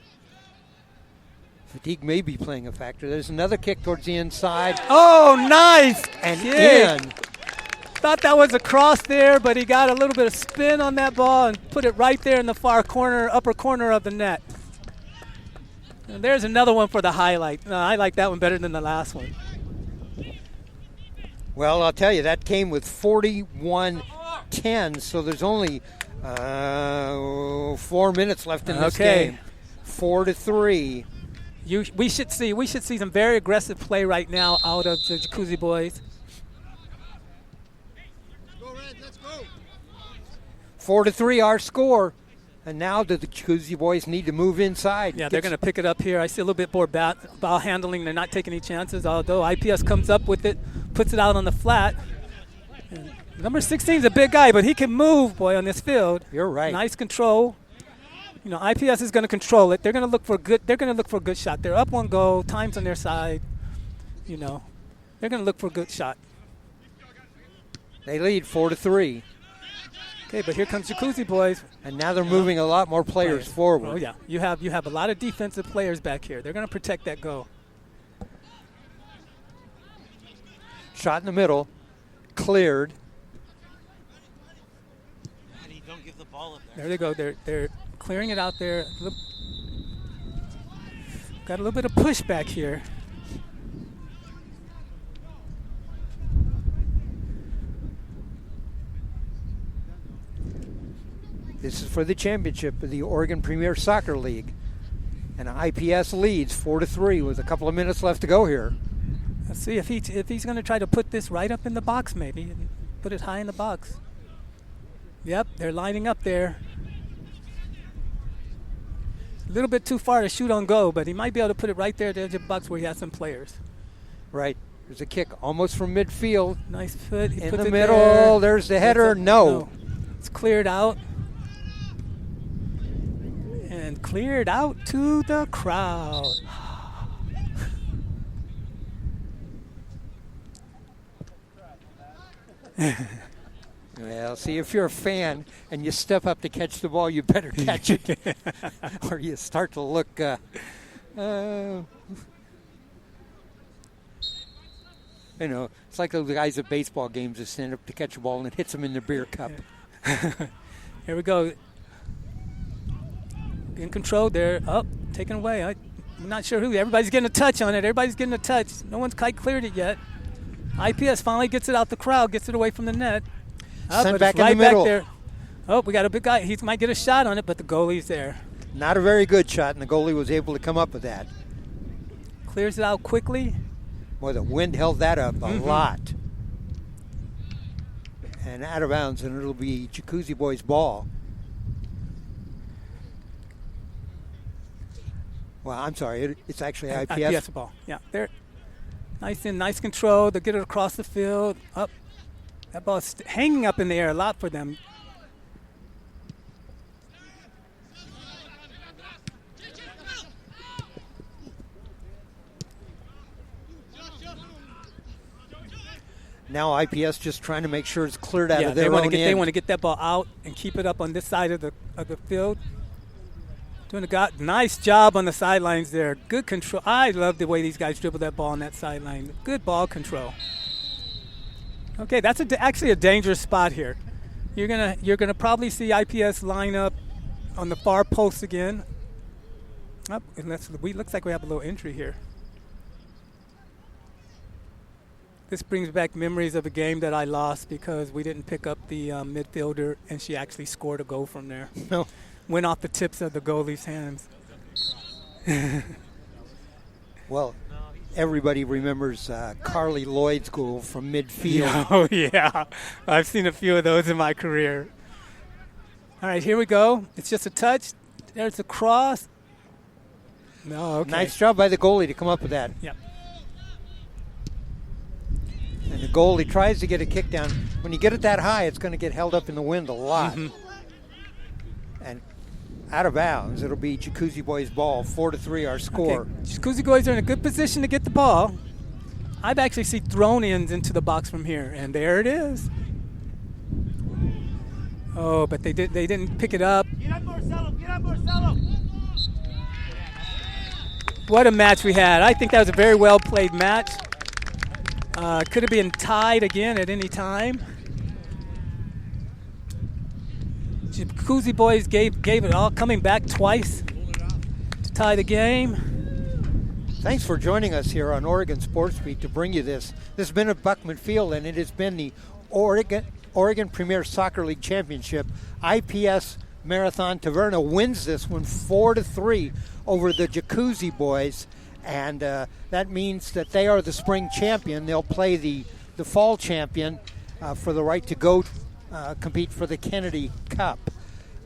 S1: Fatigue may be playing a factor. There's another kick towards the inside.
S2: Oh, nice!
S1: And
S2: kick.
S1: in.
S2: Thought that was a cross there, but he got a little bit of spin on that ball and put it right there in the far corner, upper corner of the net. And there's another one for the highlight. I like that one better than the last one.
S1: Well, I'll tell you, that came with 41-10, so there's only 4 minutes left in this game. 4-3.
S2: We should see some very aggressive play right now out of the Jacuzzi boys.
S3: Let's go.
S1: 4-3 our score. And now the Jacuzzi boys need to move inside.
S2: Yeah, they're going to pick it up here. I see a little bit more ball handling. They're not taking any chances, although IPS comes up with it, puts it out on the flat. And number 16 is a big guy, but he can move, boy, on this field.
S1: You're right.
S2: Nice control. IPS is going to control it. They're going to look for a good shot. They're up 1 goal. Time's on their side. They're going to look for a good shot.
S1: They lead 4-3.
S2: Okay, but here comes Jacuzzi boys.
S1: And now they're moving a lot more players forward.
S2: Oh, yeah. You have a lot of defensive players back here. They're going to protect that goal.
S1: Shot in the middle. Cleared.
S3: Don't give the ball up
S2: There they go. They're clearing it out there. Got a little bit of pushback here.
S1: This is for the championship of the Oregon Premier Soccer League. And IPS leads 4-3 with a couple of minutes left to go here.
S2: Let's see if he's going to try to put this right up in the box maybe and put it high in the box. Yep, they're lining up there. little bit too far to shoot on goal, but he might be able to put it right there at the edge of the box where he has some players.
S1: Right. There's a kick almost from midfield.
S2: Nice foot. He
S1: In
S2: puts
S1: the
S2: it
S1: middle.
S2: there.
S1: There's the header. No.
S2: It's cleared out. And cleared out to the crowd.
S1: Well, see, if you're a fan and you step up to catch the ball, you better catch it. Or you start to look. You know, it's like those guys at baseball games that stand up to catch a ball and it hits them in the beer cup.
S2: Here we go. In control there. Up, taken away. I'm not sure who. Everybody's getting a touch on it. Everybody's getting a touch. No one's quite cleared it yet. IPS finally gets it out the crowd, gets it away from the net.
S1: Sent back in the middle.
S2: Back there. Oh, we got a big guy. He might get a shot on it, but the goalie's there.
S1: Not a very good shot, and the goalie was able to come up with that.
S2: Clears it out quickly.
S1: Boy, the wind held that up a lot. And out of bounds, and it'll be Jacuzzi boys' ball. Well, I'm sorry, it's actually IPS.
S2: IPS ball. Yeah, there. Nice control. They get it across the field. Up. That ball's hanging up in the air a lot for them.
S1: Now IPS just trying to make sure it's cleared out of their
S2: own
S1: end.
S2: They want to get that ball out and keep it up on this side of the field. Doing a nice job on the sidelines there. Good control. I love the way these guys dribble that ball on that sideline. Good ball control. Okay, that's actually a dangerous spot here. You're gonna probably see IPS line up on the far post again. Looks like we have a little injury here. This brings back memories of a game that I lost because we didn't pick up the midfielder, and she actually scored a goal from there.
S1: No.
S2: Went off the tips of the goalie's hands.
S1: Well, everybody remembers Carly Lloyd's goal from midfield.
S2: Yeah, oh, yeah. I've seen a few of those in my career. All right, here we go. It's just a touch. There's a cross. No, okay.
S1: Nice job by the goalie to come up with that.
S2: Yep.
S1: And the goalie tries to get a kick down. When you get it that high, it's going to get held up in the wind a lot. And out of bounds, it'll be Jacuzzi boys' ball. 4-3 our score.
S2: Okay. Jacuzzi boys are in a good position to get the ball. I've actually seen thrown-ins into the box from here, and there it is. Oh, but they didn't pick it up.
S3: Get up, Marcelo. Get up, Marcelo.
S2: What a match we had. I think that was a very well-played match. Could have been tied again at any time. Jacuzzi boys gave it all, coming back twice to tie the game.
S1: Thanks for joining us here on Oregon SportsBeat to bring you this. This has been at Buckman Field, and it has been the Oregon Premier Soccer League Championship. IPS Marathon Taverna wins this one 4-3 over the Jacuzzi boys, and that means that they are the spring champion. They'll play the fall champion for the right to go compete for the Kennedy Cup.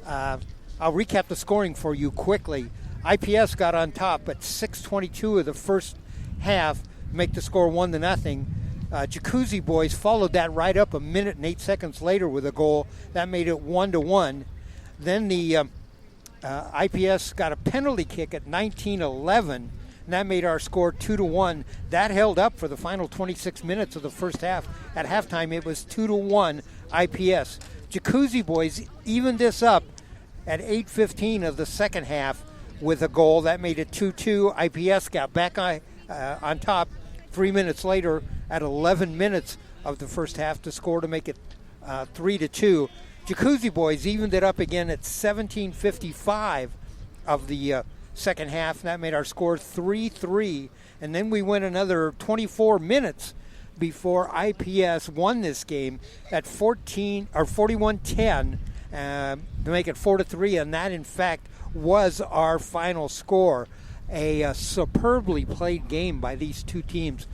S1: I'll recap the scoring for you quickly. IPS got on top at 6:22 of the first half, make the score 1-0. Jacuzzi boys followed that right up a minute and 8 seconds later with a goal. That made it 1-1. Then the IPS got a penalty kick at 19:11, and that made our score 2-1. That held up for the final 26 minutes of the first half. At halftime, it was 2-1 IPS. Jacuzzi boys evened this up at 8:15 of the second half with a goal. That made it 2-2. IPS got back on top 3 minutes later at 11 minutes of the first half to score to make it 3-2. Jacuzzi boys evened it up again at 17:55 of the second half. That made our score 3-3. And then we went another 24 minutes before IPS won this game at 41-10 to make it 4-3. And that, in fact, was our final score. a superbly played game by these two teams,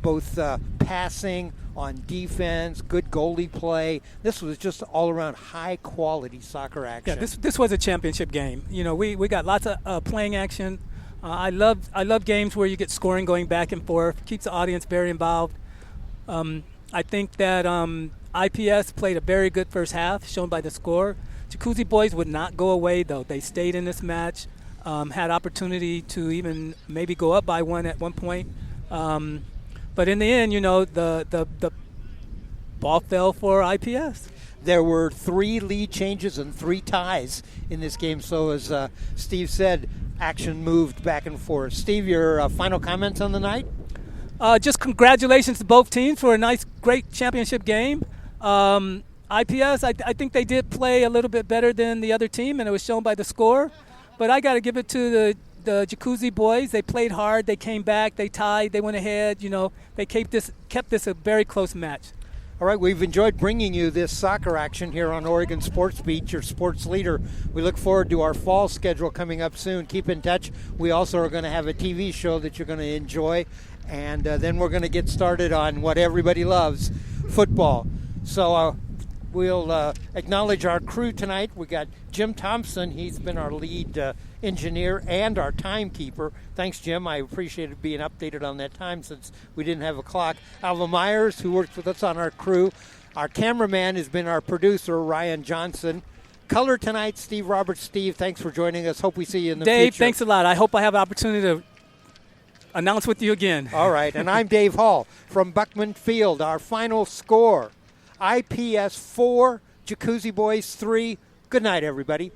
S1: both passing, on defense, good goalie play. This was just all-around high-quality soccer action.
S2: Yeah, this was a championship game. You know, we got lots of playing action. I love games where you get scoring going back and forth. Keeps the audience very involved. I think that IPS played a very good first half, shown by the score. Jacuzzi boys would not go away, though. They stayed in this match, had opportunity to even maybe go up by one at one point. But in the end, you know, the ball fell for IPS.
S1: There were 3 lead changes and 3 ties in this game. So as Steve said, action moved back and forth. Steve, your final comments on the night?
S2: Just congratulations to both teams for a nice, great championship game. IPS, I think they did play a little bit better than the other team, and it was shown by the score. But I got to give it to the Jacuzzi boys. They played hard. They came back. They tied. They went ahead. You know, they kept this a very close match.
S1: All right, we've enjoyed bringing you this soccer action here on Oregon SportsBeat, your sports leader. We look forward to our fall schedule coming up soon. Keep in touch. We also are going to have a TV show that you're going to enjoy, and then we're going to get started on what everybody loves, football. So we'll acknowledge our crew tonight. We got Jim Thompson. He's been our lead engineer and our timekeeper. Thanks, Jim. I appreciated being updated on that time since we didn't have a clock. Alva Myers, who works with us on our crew. Our cameraman has been our producer, Ryan Johnson. Color tonight, Steve Roberts. Steve, thanks for joining us. Hope we see you in the future.
S2: Dave, thanks a lot. I hope I have an opportunity to announce with you again.
S1: All right, and I'm Dave Hall from Buckman Field. Our final score, IPS 4, Jacuzzi Boys 3. Good night, everybody.